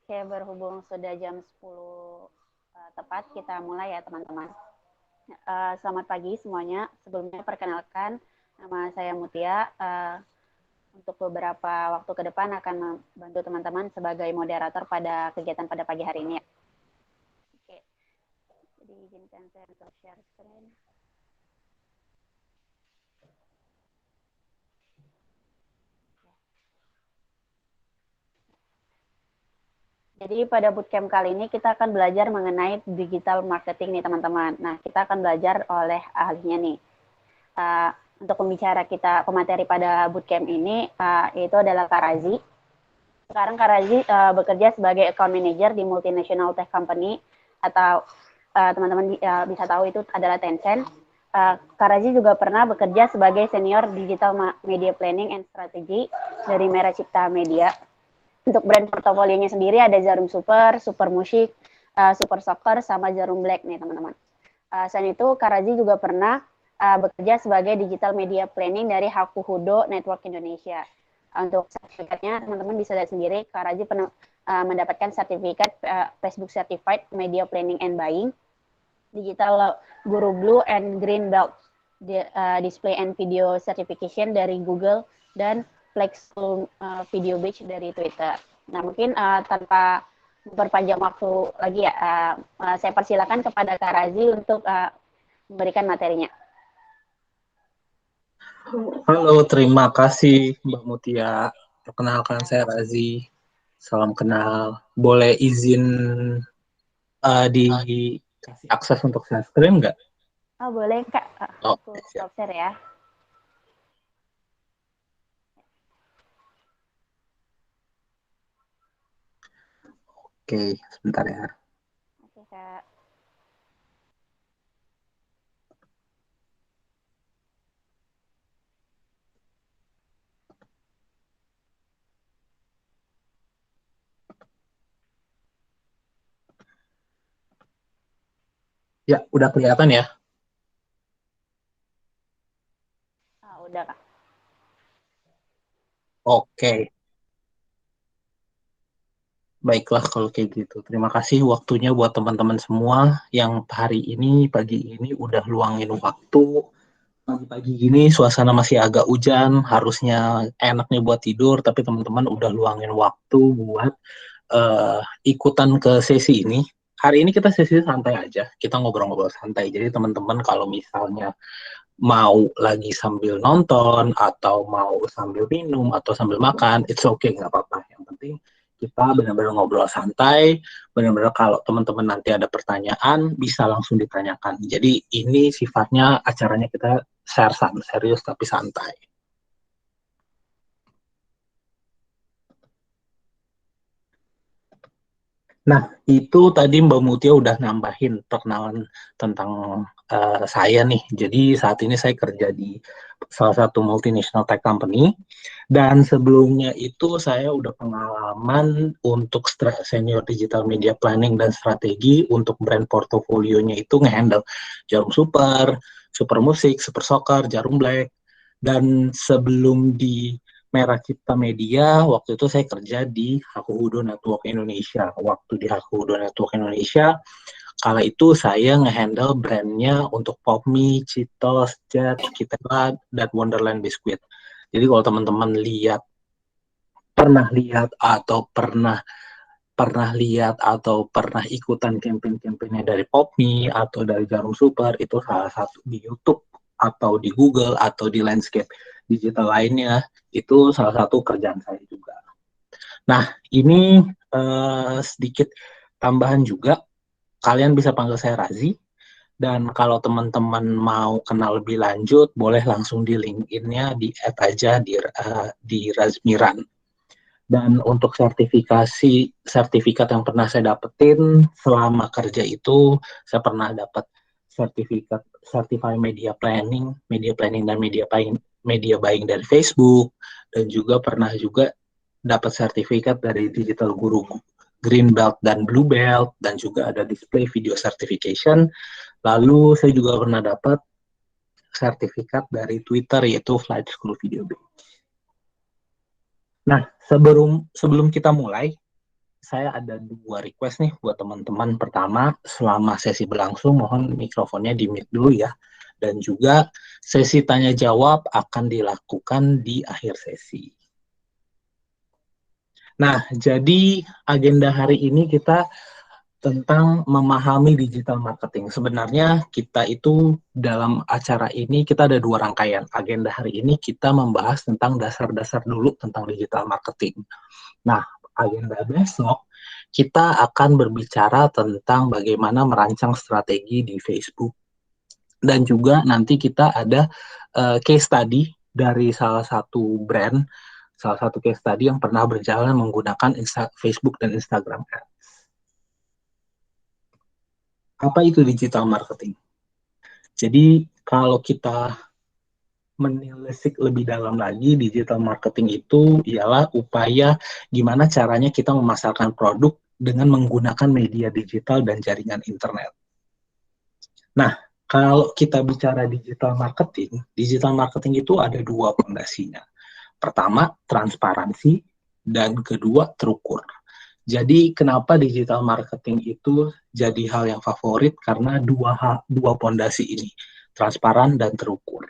Oke, berhubung sudah jam 10 tepat, kita mulai ya teman-teman. Selamat pagi semuanya. Sebelumnya perkenalkan, nama saya Mutia. Untuk beberapa waktu ke depan akan membantu teman-teman sebagai moderator pada kegiatan pada pagi hari ini. Oke, jadi izinkan saya untuk share screen. Jadi pada bootcamp kali ini kita akan belajar mengenai digital marketing nih teman-teman. Nah, kita akan belajar oleh ahlinya nih. Untuk pembicara kita, pemateri pada bootcamp ini yaitu adalah Kak Razi. Sekarang Kak Razi bekerja sebagai account manager di multinational tech company atau teman-teman bisa tahu itu adalah Tencent. Kak Razi juga pernah bekerja sebagai senior digital media planning and strategy dari Merah Cipta Media. Untuk brand portofolionya sendiri ada Jarum Super, Super Musik, Super Soccer, sama Jarum Black nih teman-teman. Selain itu, Kak Razi juga pernah bekerja sebagai digital media planning dari Hakuhudo Network Indonesia. Untuk sertifikatnya, teman-teman bisa lihat sendiri, Kak Razi pernah mendapatkan sertifikat Facebook Certified Media Planning and Buying, Digital Guru Blue and Green Belt Display and Video Certification dari Google, dan Flex Video Beach dari Twitter. Nah, mungkin tanpa memperpanjang waktu lagi ya, saya persilakan kepada Kak Razi untuk memberikan materinya. Halo, terima kasih Mbak Mutia. Perkenalkan saya Razi. Salam kenal. Boleh izin dikasih akses untuk share screen nggak? Oh, boleh Kak. Oh, Aku siap. stop share ya. Oke, sebentar ya. Oke, Kak. Ya, udah kelihatan ya? Udah, Kak. Oke, baiklah kalau kayak gitu. Terima kasih waktunya buat teman-teman semua yang hari ini, pagi ini udah luangin waktu. Pagi-pagi gini suasana masih agak hujan, harusnya enaknya buat tidur, tapi teman-teman udah luangin waktu buat uh, ikutan ke sesi ini. Hari ini kita sesi santai aja, kita ngobrol-ngobrol santai. Jadi teman-teman kalau misalnya mau lagi sambil nonton, atau mau sambil minum, atau sambil makan, it's okay, nggak apa-apa. Yang penting kita benar-benar ngobrol santai, benar-benar kalau teman-teman nanti ada pertanyaan, bisa langsung ditanyakan. Jadi ini sifatnya acaranya kita share serius tapi santai. Nah, itu tadi Mbak Mutia udah nambahin perkenalan tentang saya nih. Jadi saat ini saya kerja di salah satu multinational tech company. Dan sebelumnya itu saya udah pengalaman untuk senior digital media planning dan strategi untuk brand portofolionya itu ngehandle Jarum Super, Super Musik, Super Soccer, Jarum Black. Dan sebelum di Merah Cipta Media, waktu itu saya kerja di Hakuhudo Network Indonesia. Waktu di Hakuhudo Network Indonesia, kala itu saya ngehandle brandnya untuk Popme, Cheetos, Jet, Kitela, dan Wonderland Biscuit. Jadi kalau teman-teman pernah ikutan campaign-campaignnya dari Popme atau dari Jarum Super, itu salah satu di YouTube atau di Google atau di landscape digital lainnya, itu salah satu kerjaan saya juga. Nah, ini sedikit tambahan juga, kalian bisa panggil saya Razi, dan kalau teman-teman mau kenal lebih lanjut, boleh langsung di LinkedIn-nya, di add aja di Razmiran. Dan untuk sertifikat yang pernah saya dapetin selama kerja itu, saya pernah dapat sertifikat Certified Media Planning dan media buying dari Facebook, dan juga pernah juga dapat sertifikat dari Digital Guru Green Belt dan Blue Belt, dan juga ada Display Video Certification. Lalu saya juga pernah dapat sertifikat dari Twitter, yaitu Flight School Video Beach. Nah, sebelum kita mulai, saya ada 2 request nih buat teman-teman. Pertama, selama sesi berlangsung, mohon mikrofonnya di-mute dulu ya. Dan juga sesi tanya jawab akan dilakukan di akhir sesi. Nah, jadi agenda hari ini kita tentang memahami digital marketing. Sebenarnya kita itu dalam acara ini kita ada 2 rangkaian. Agenda hari ini kita membahas tentang dasar-dasar dulu tentang digital marketing. Nah, agenda besok kita akan berbicara tentang bagaimana merancang strategi di Facebook. Dan juga nanti kita ada case study dari salah satu brand, salah satu case study yang pernah berjalan menggunakan Facebook dan Instagram Ads. Apa itu digital marketing? Jadi kalau kita menelisik lebih dalam lagi, digital marketing itu ialah upaya gimana caranya kita memasarkan produk dengan menggunakan media digital dan jaringan internet. Nah, kalau kita bicara digital marketing itu ada 2 fondasinya. Pertama, transparansi, dan kedua, terukur. Jadi kenapa digital marketing itu jadi hal yang favorit? Karena dua pondasi ini, transparan dan terukur.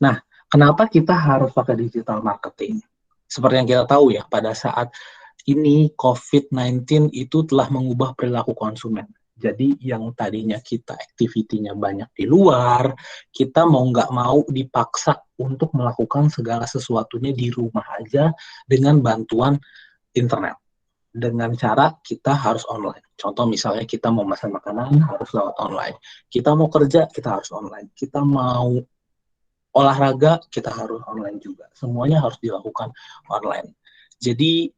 Nah, kenapa kita harus pakai digital marketing? Seperti yang kita tahu ya, pada saat ini COVID-19 itu telah mengubah perilaku konsumen. Jadi yang tadinya kita activity-nya banyak di luar, kita mau nggak mau dipaksa untuk melakukan segala sesuatunya di rumah aja dengan bantuan internet. Dengan cara kita harus online. Contoh misalnya kita mau pesan makanan harus lewat online. Kita mau kerja kita harus online. Kita mau olahraga kita harus online juga. Semuanya harus dilakukan online. Jadi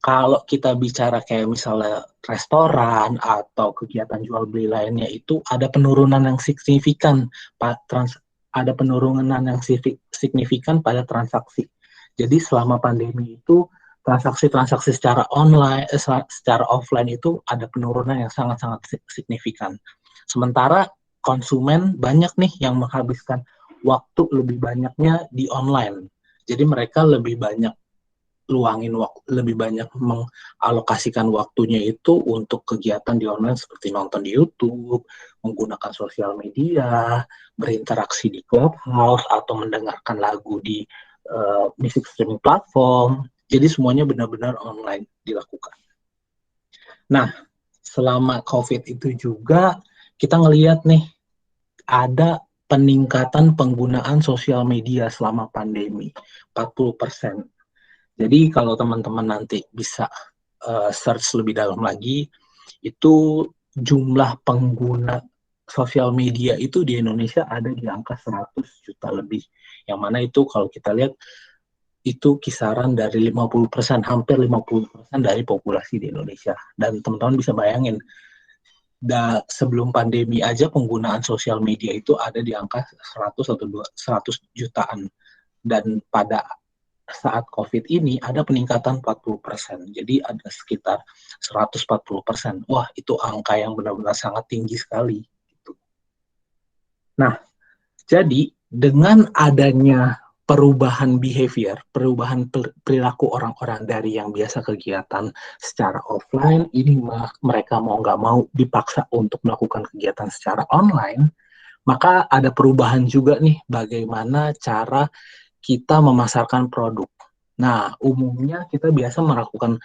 kalau kita bicara kayak misalnya restoran atau kegiatan jual beli lainnya itu ada penurunan yang signifikan, ada penurunan yang signifikan pada transaksi. Jadi selama pandemi itu transaksi-transaksi secara online, secara offline itu ada penurunan yang sangat-sangat signifikan. Sementara konsumen banyak nih yang menghabiskan waktu lebih banyaknya di online. Jadi mereka lebih banyak luangin waktu, lebih banyak mengalokasikan waktunya itu untuk kegiatan di online seperti nonton di YouTube, menggunakan sosial media, berinteraksi di Clubhouse atau mendengarkan lagu di music streaming platform. Jadi semuanya benar-benar online dilakukan. Nah, selama COVID itu juga kita ngelihat nih ada peningkatan penggunaan sosial media selama pandemi 40%. Jadi kalau teman-teman nanti bisa search lebih dalam lagi, itu jumlah pengguna sosial media itu di Indonesia ada di angka 100 juta lebih. Yang mana itu kalau kita lihat itu kisaran dari 50%, hampir 50% dari populasi di Indonesia. Dan teman-teman bisa bayangin, sebelum pandemi aja penggunaan sosial media itu ada di angka 100 atau 100 jutaan. Dan pada saat COVID ini ada peningkatan 40%. Jadi ada sekitar 140%. Wah, itu angka yang benar-benar sangat tinggi sekali. Nah, jadi dengan adanya perubahan behavior, perubahan perilaku orang-orang dari yang biasa kegiatan secara offline, ini mereka mau nggak mau dipaksa untuk melakukan kegiatan secara online, maka ada perubahan juga nih bagaimana cara kita memasarkan produk. Nah, umumnya kita biasa melakukan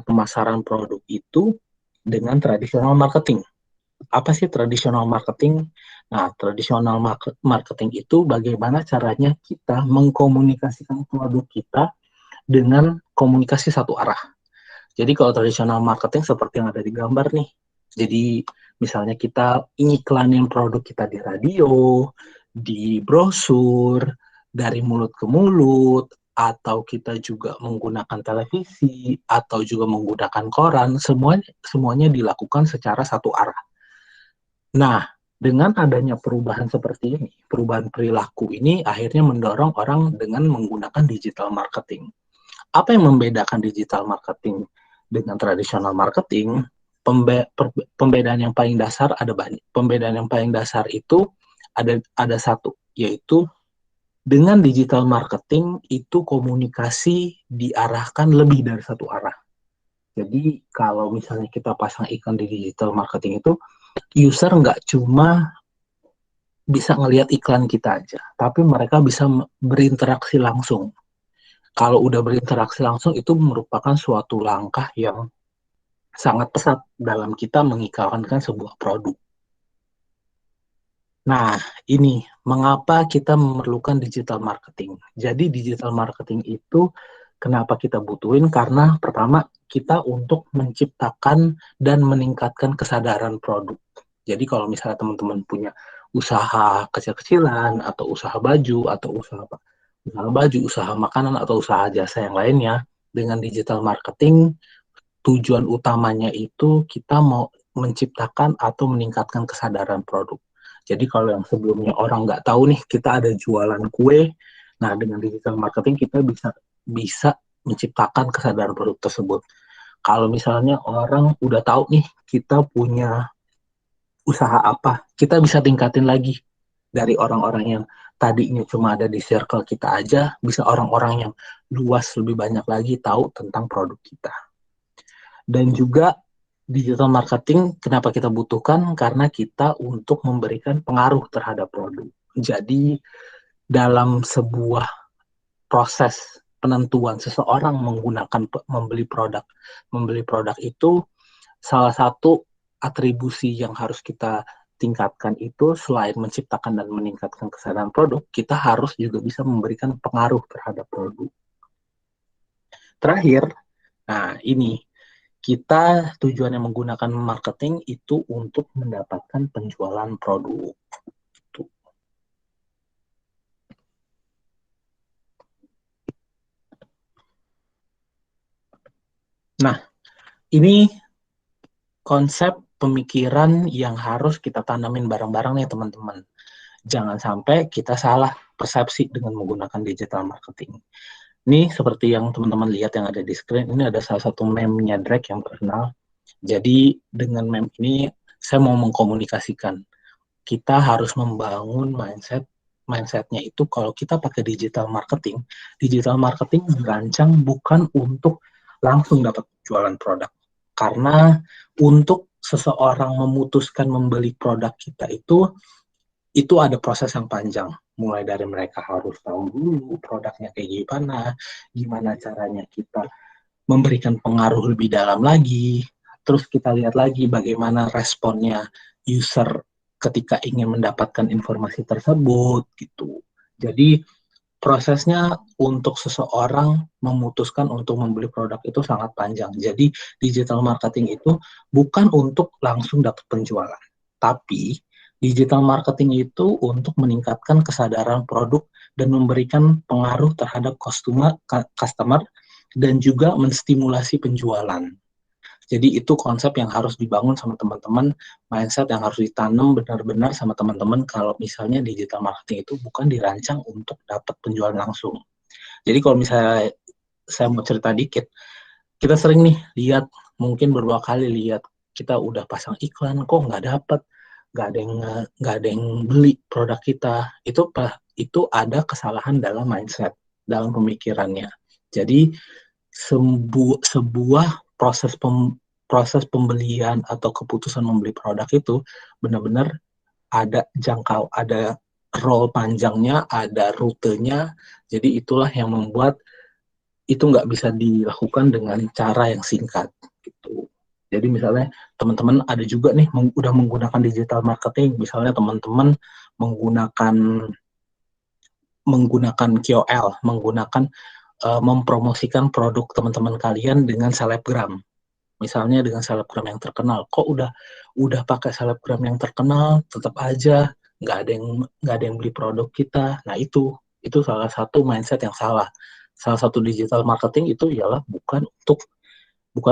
pemasaran produk itu dengan tradisional marketing. Apa sih tradisional marketing? Nah, tradisional marketing itu bagaimana caranya kita mengkomunikasikan produk kita dengan komunikasi satu arah. Jadi kalau tradisional marketing seperti yang ada di gambar nih. Jadi misalnya kita iklanin produk kita di radio, di brosur, dari mulut ke mulut, atau kita juga menggunakan televisi, atau juga menggunakan koran, semuanya dilakukan secara satu arah. Nah, dengan adanya perubahan seperti ini, perubahan perilaku ini akhirnya mendorong orang dengan menggunakan digital marketing. Apa yang membedakan digital marketing dengan tradisional marketing? Pembedaan yang paling dasar ada banyak. Pembedaan yang paling dasar itu ada satu, yaitu dengan digital marketing itu komunikasi diarahkan lebih dari satu arah. Jadi kalau misalnya kita pasang iklan di digital marketing itu, user nggak cuma bisa ngelihat iklan kita aja, tapi mereka bisa berinteraksi langsung. Kalau udah berinteraksi langsung itu merupakan suatu langkah yang sangat pesat dalam kita mengiklankan sebuah produk. Nah, ini mengapa kita memerlukan digital marketing. Jadi digital marketing itu kenapa kita butuhin? Karena pertama kita untuk menciptakan dan meningkatkan kesadaran produk. Jadi kalau misalnya teman-teman punya usaha kecil-kecilan atau usaha baju atau usaha baju, usaha makanan atau usaha jasa yang lainnya, dengan digital marketing tujuan utamanya itu kita mau menciptakan atau meningkatkan kesadaran produk. Jadi kalau yang sebelumnya orang nggak tahu nih kita ada jualan kue, nah dengan digital marketing kita bisa menciptakan kesadaran produk tersebut. Kalau misalnya orang udah tahu nih kita punya usaha apa, kita bisa tingkatin lagi dari orang-orang yang tadinya cuma ada di circle kita aja, bisa orang-orang yang luas lebih banyak lagi tahu tentang produk kita. Dan juga digital marketing kenapa kita butuhkan? Karena kita untuk memberikan pengaruh terhadap produk. Jadi dalam sebuah proses penentuan seseorang menggunakan membeli produk itu salah satu atribusi yang harus kita tingkatkan itu selain menciptakan dan meningkatkan kesadaran produk, kita harus juga bisa memberikan pengaruh terhadap produk. Terakhir, nah ini kita tujuannya menggunakan marketing itu untuk mendapatkan penjualan produk. Nah, ini konsep pemikiran yang harus kita tanamin bareng-bareng nih teman-teman. Jangan sampai kita salah persepsi dengan menggunakan digital marketing. Ini seperti yang teman-teman lihat yang ada di screen, ini ada salah satu meme-nya Drake yang terkenal. Jadi dengan meme ini saya mau mengkomunikasikan kita harus membangun mindsetnya itu kalau kita pakai digital marketing dirancang bukan untuk langsung dapat jualan produk. Karena untuk seseorang memutuskan membeli produk kita itu ada proses yang panjang. Mulai dari mereka harus tahu dulu produknya kayak gimana caranya kita memberikan pengaruh lebih dalam lagi. Terus kita lihat lagi bagaimana responnya user ketika ingin mendapatkan informasi tersebut gitu. Jadi prosesnya untuk seseorang memutuskan untuk membeli produk itu sangat panjang. Jadi digital marketing itu bukan untuk langsung dapat penjualan, tapi digital marketing itu untuk meningkatkan kesadaran produk dan memberikan pengaruh terhadap customer dan juga menstimulasi penjualan. Jadi itu konsep yang harus dibangun sama teman-teman, mindset yang harus ditanam benar-benar sama teman-teman kalau misalnya digital marketing itu bukan dirancang untuk dapat penjualan langsung. Jadi kalau misalnya saya mau cerita dikit, kita sering nih lihat, mungkin beberapa kali lihat kita udah pasang iklan kok nggak dapat, nggak ada yang beli produk kita. Itu ada kesalahan dalam mindset, dalam pemikirannya. Jadi sebuah proses pembelian atau keputusan membeli produk itu benar-benar ada ada roll panjangnya, ada rutenya. Jadi itulah yang membuat itu nggak bisa dilakukan dengan cara yang singkat gitu. Jadi misalnya teman-teman ada juga nih udah menggunakan digital marketing, misalnya teman-teman menggunakan KOL, mempromosikan produk teman-teman kalian dengan selebgram. Misalnya dengan selebgram yang terkenal, kok udah pakai selebgram yang terkenal, tetap aja nggak ada yang beli produk kita. Nah itu salah satu mindset yang salah. Salah satu digital marketing itu ialah bukan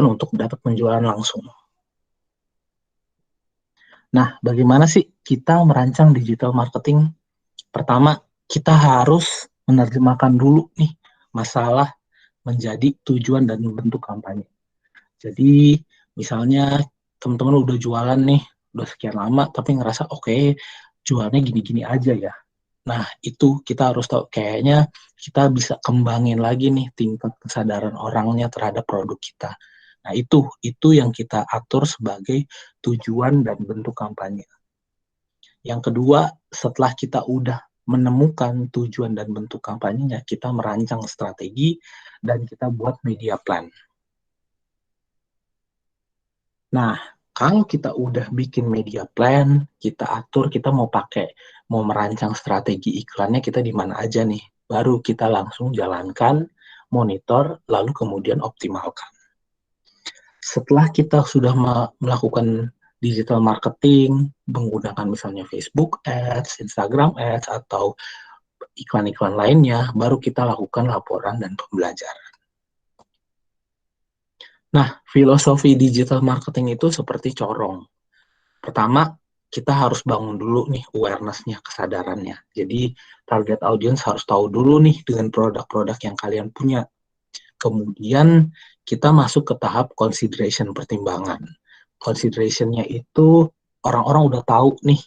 untuk dapat penjualan langsung. Nah, bagaimana sih kita merancang digital marketing? Pertama, kita harus menerjemahkan dulu nih masalah menjadi tujuan dan bentuk kampanye. Jadi misalnya teman-teman udah jualan nih, udah sekian lama, tapi ngerasa oke, jualnya gini-gini aja ya. Nah itu kita harus tahu, kayaknya kita bisa kembangin lagi nih tingkat kesadaran orangnya terhadap produk kita. Nah, itu yang kita atur sebagai tujuan dan bentuk kampanye. Yang kedua, setelah kita udah menemukan tujuan dan bentuk kampanyenya, kita merancang strategi dan kita buat media plan. Nah, kalau kita udah bikin media plan, kita atur, kita mau merancang strategi iklannya kita di mana aja nih. Baru kita langsung jalankan, monitor, lalu kemudian optimalkan. Setelah kita sudah melakukan digital marketing, menggunakan misalnya Facebook Ads, Instagram Ads, atau iklan-iklan lainnya, baru kita lakukan laporan dan pembelajaran. Nah, filosofi digital marketing itu seperti corong. Pertama, kita harus bangun dulu nih awareness-nya, kesadarannya. Jadi, target audience harus tahu dulu nih dengan produk-produk yang kalian punya. Kemudian, kita masuk ke tahap consideration, pertimbangan. Consideration-nya itu orang-orang udah tahu nih.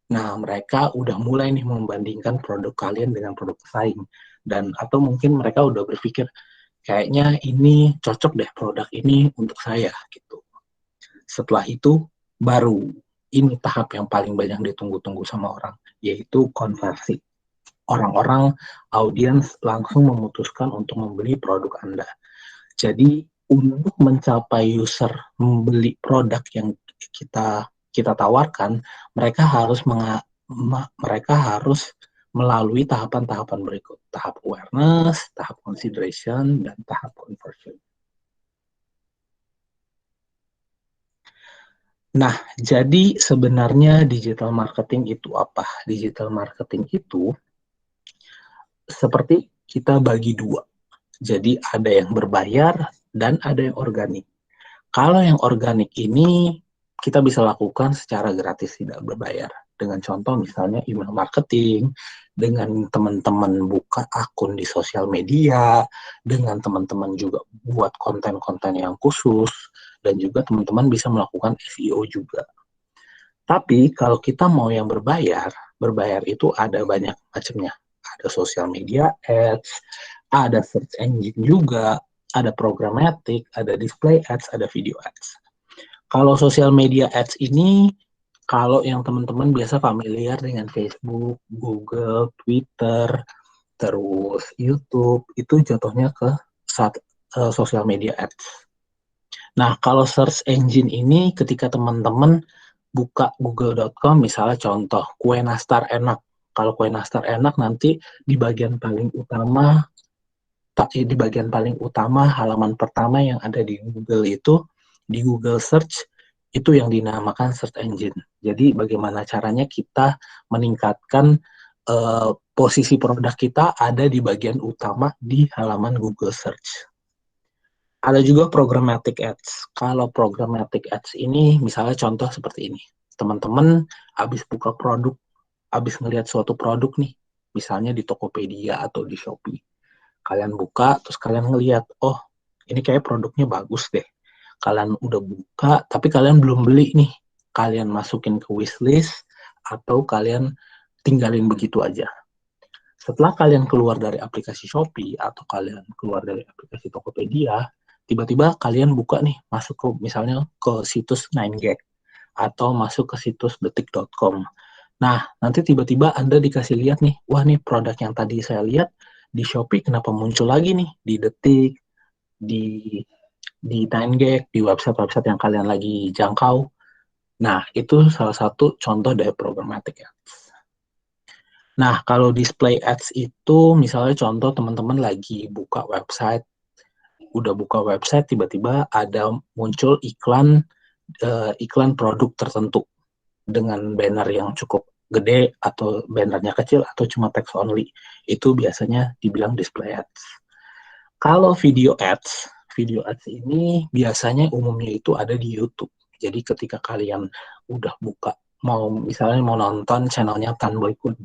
Nah, mereka udah mulai nih membandingkan produk kalian dengan produk pesaing. Dan atau mungkin mereka udah berpikir, kayaknya ini cocok deh produk ini untuk saya gitu. Setelah itu baru ini tahap yang paling banyak ditunggu-tunggu sama orang, yaitu konversi. Orang-orang audiens langsung memutuskan untuk membeli produk Anda. Jadi untuk mencapai user membeli produk yang kita tawarkan, mereka harus melalui tahapan-tahapan berikut, tahap awareness, tahap consideration, dan tahap conversion. Nah, jadi sebenarnya digital marketing itu apa? Digital marketing itu seperti kita bagi dua. Jadi ada yang berbayar dan ada yang organik. Kalau yang organik ini kita bisa lakukan secara gratis, tidak berbayar. Dengan contoh misalnya email marketing, dengan teman-teman buka akun di sosial media, dengan teman-teman juga buat konten-konten yang khusus, dan juga teman-teman bisa melakukan SEO juga. Tapi kalau kita mau yang berbayar itu ada banyak macamnya. Ada social media ads, ada search engine juga, ada programmatic, ada display ads, ada video ads. Kalau social media ads ini, kalau yang teman-teman biasa familiar dengan Facebook, Google, Twitter, terus YouTube, itu jatuhnya ke social media ads. Nah, kalau search engine ini ketika teman-teman buka google.com, misalnya contoh, kue nastar enak. Kalau kue nastar enak nanti di bagian paling utama halaman pertama yang ada di Google itu, di Google Search, itu yang dinamakan search engine. Jadi bagaimana caranya kita meningkatkan posisi produk kita ada di bagian utama di halaman Google Search. Ada juga programmatic ads. Kalau programmatic ads ini misalnya contoh seperti ini. Teman-teman habis buka produk, habis ngelihat suatu produk nih, misalnya di Tokopedia atau di Shopee. Kalian buka, terus kalian ngelihat, oh ini kayak produknya bagus deh. Kalian udah buka, tapi kalian belum beli nih. Kalian masukin ke wishlist, atau kalian tinggalin begitu aja. Setelah kalian keluar dari aplikasi Shopee, atau kalian keluar dari aplikasi Tokopedia, tiba-tiba kalian buka nih, masuk ke misalnya ke situs 9gag, atau masuk ke situs detik.com. Nah, nanti tiba-tiba Anda dikasih lihat nih, wah nih produk yang tadi saya lihat di Shopee kenapa muncul lagi nih di Detik, di 9gag, di website-website yang kalian lagi jangkau. Nah, itu salah satu contoh dari programmatic ads. Nah, kalau display ads itu misalnya contoh teman-teman lagi buka website, udah buka website tiba-tiba ada muncul iklan produk tertentu dengan banner yang cukup gede atau bannernya kecil atau cuma text only. Itu biasanya dibilang display ads. Kalau video ads ini biasanya umumnya itu ada di YouTube. Jadi ketika kalian udah buka, misalnya mau nonton channelnya Tan Boy Kun,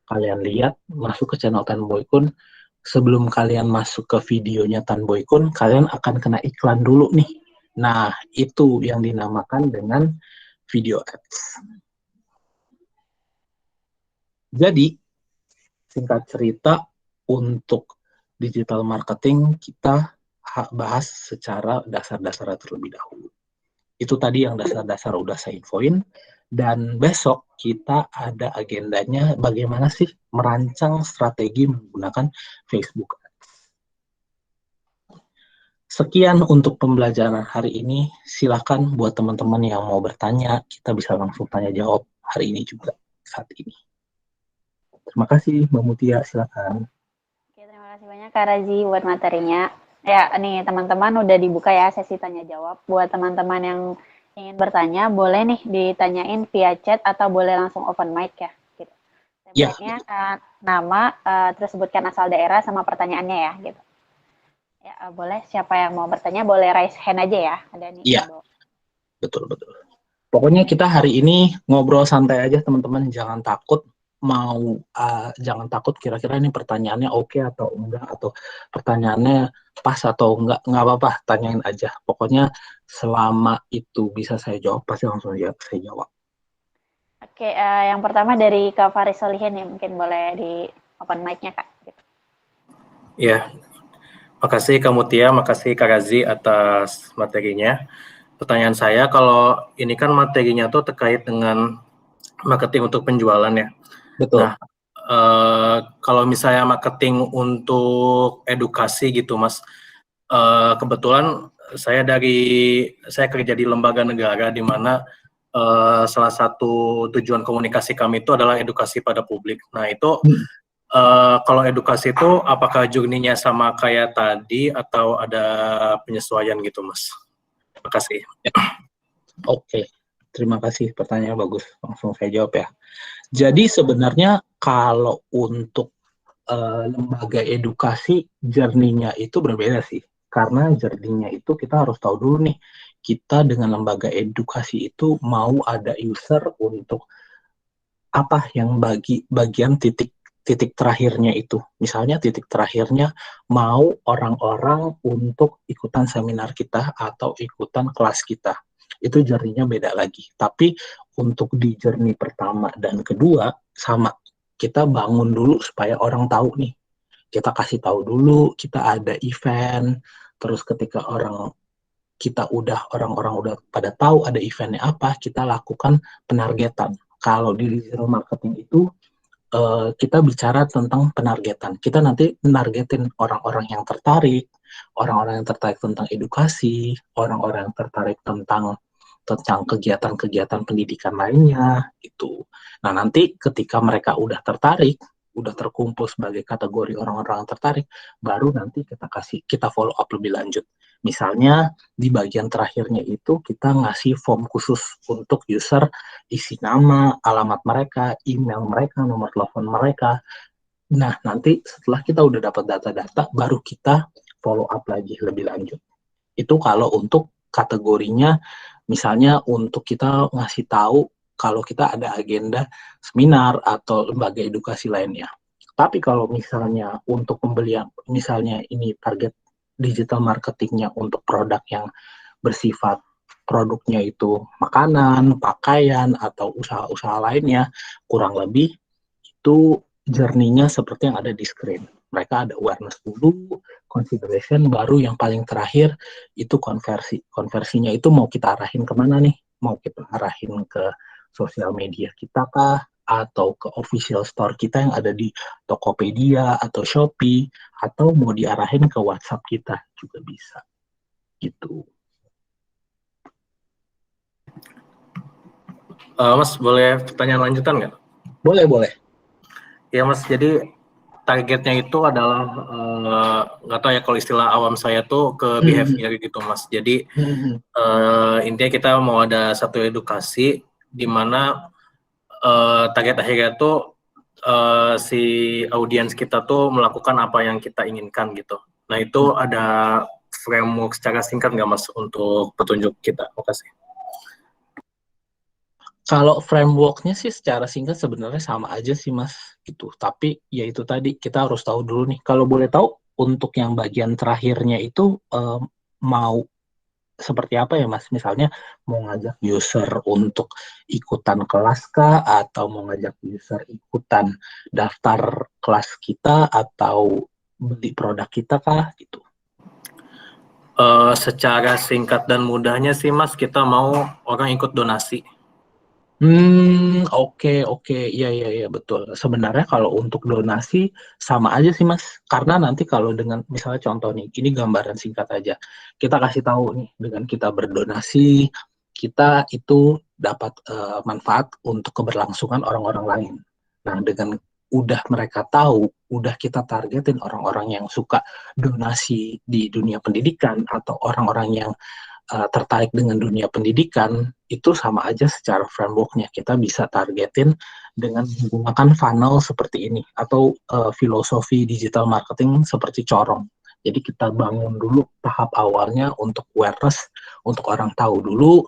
kalian lihat masuk ke channel Tan Boy Kun, sebelum kalian masuk ke videonya Tan Boy Kun, kalian akan kena iklan dulu nih. Nah, itu yang dinamakan dengan video ads. Jadi, singkat cerita, untuk digital marketing kita bahas secara dasar-dasar terlebih dahulu. Itu tadi yang dasar-dasar udah saya infoin. Dan besok kita ada agendanya bagaimana sih merancang strategi menggunakan Facebook. Sekian untuk pembelajaran hari ini. Silakan buat teman-teman yang mau bertanya, kita bisa langsung tanya jawab hari ini juga saat ini. Terima kasih Mbak Mutia, silakan. Oke, terima kasih banyak Kak Razi buat materinya. Ya, nih teman-teman udah dibuka ya sesi tanya jawab. Buat teman-teman yang ingin bertanya, boleh nih ditanyain via chat atau boleh langsung open mic ya. Gitu. Ya, Template-nya nama, terus sebutkan asal daerah sama pertanyaannya ya. Gitu. Ya, boleh siapa yang mau bertanya boleh raise hand aja ya. Ada nih. iya, betul-betul. Pokoknya kita hari ini ngobrol santai aja teman-teman, jangan takut jangan takut kira-kira ini pertanyaannya oke atau enggak, atau pertanyaannya pas atau enggak apa-apa, tanyain aja. Pokoknya selama itu bisa saya jawab, pasti langsung saya jawab. Oke, yang pertama dari Kak Faris Solihin ya, mungkin boleh di open mic-nya Kak. Gitu. Ya, makasih Kak Mutia, makasih Kak Razi atas materinya. Pertanyaan saya, kalau ini kan materinya tuh terkait dengan marketing untuk penjualan ya. Betul. Nah, kalau misalnya marketing untuk edukasi gitu Mas, kebetulan saya kerja di lembaga negara di mana salah satu tujuan komunikasi kami itu adalah edukasi pada publik. Nah itu kalau edukasi itu apakah journey-nya sama kayak tadi atau ada penyesuaian gitu Mas? Terima kasih. Oke, terima kasih, pertanyaan bagus. Langsung saya jawab ya. Jadi sebenarnya kalau untuk lembaga edukasi, journey-nya itu berbeda sih. Karena journey-nya itu kita harus tahu dulu nih, kita dengan lembaga edukasi itu mau ada user untuk apa yang bagian titik terakhirnya itu. Misalnya titik terakhirnya mau orang-orang untuk ikutan seminar kita atau ikutan kelas kita. Itu journey-nya beda lagi. Tapi untuk di journey pertama dan kedua sama. Kita bangun dulu supaya orang tahu nih. Kita kasih tahu dulu, kita ada event, terus ketika orang-orang udah pada tahu ada eventnya apa, kita lakukan penargetan. Kalau di digital marketing itu kita bicara tentang penargetan. Kita nanti menargetin orang-orang yang tertarik, orang-orang yang tertarik tentang edukasi, orang-orang yang tertarik tentang kegiatan-kegiatan pendidikan lainnya itu. Nah, nanti ketika mereka udah tertarik, udah terkumpul sebagai kategori orang-orang yang tertarik, baru nanti kita follow up lebih lanjut. Misalnya di bagian terakhirnya itu kita ngasih form khusus untuk user, isi nama, alamat mereka, email mereka, nomor telepon mereka. Nah, nanti setelah kita udah dapat data-data, baru kita follow up lagi lebih lanjut. Itu kalau untuk kategorinya, misalnya untuk kita ngasih tahu kalau kita ada agenda seminar atau lembaga edukasi lainnya. Tapi kalau misalnya untuk pembelian, misalnya ini target digital marketingnya untuk produk yang bersifat produknya itu makanan, pakaian, atau usaha-usaha lainnya, kurang lebih itu journey-nya seperti yang ada di screen. Mereka ada awareness dulu, consideration, baru yang paling terakhir itu konversi. Konversinya itu mau kita arahin kemana nih? Mau kita arahin ke sosial media kita kah? Atau ke official store kita yang ada di Tokopedia atau Shopee, atau mau diarahin ke WhatsApp kita juga bisa. Gitu. Mas, boleh pertanyaan lanjutan nggak? Boleh, boleh. Ya Mas, jadi targetnya itu adalah nggak tahu ya kalau istilah awam saya tuh ke behavior gitu Mas. Jadi intinya kita mau ada satu edukasi di mana target akhirnya tuh si audiens kita tuh melakukan apa yang kita inginkan gitu. Nah itu ada framework secara singkat nggak Mas untuk petunjuk kita? Terima kasih. Kalau frameworknya sih secara singkat sebenarnya sama aja sih Mas gitu. Tapi ya itu tadi kita harus tahu dulu nih. Kalau boleh tahu untuk yang bagian terakhirnya itu mau seperti apa ya Mas? Misalnya mau ngajak user untuk ikutan kelas kah, atau mau ngajak user ikutan daftar kelas kita, atau beli produk kita kah gitu. Secara singkat dan mudahnya sih Mas, kita mau orang ikut donasi. Oke, iya iya iya betul. Sebenarnya kalau untuk donasi sama aja sih Mas, karena nanti kalau dengan misalnya contoh nih, ini gambaran singkat aja. Kita kasih tahu nih dengan kita berdonasi, kita itu dapat manfaat untuk keberlangsungan orang-orang lain. Nah, dengan udah mereka tahu, udah kita targetin orang-orang yang suka donasi di dunia pendidikan atau orang-orang yang tertarik dengan dunia pendidikan, itu sama aja secara frameworknya. Kita bisa targetin dengan menggunakan funnel seperti ini, atau filosofi digital marketing seperti corong. Jadi kita bangun dulu tahap awalnya untuk awareness, untuk orang tahu dulu,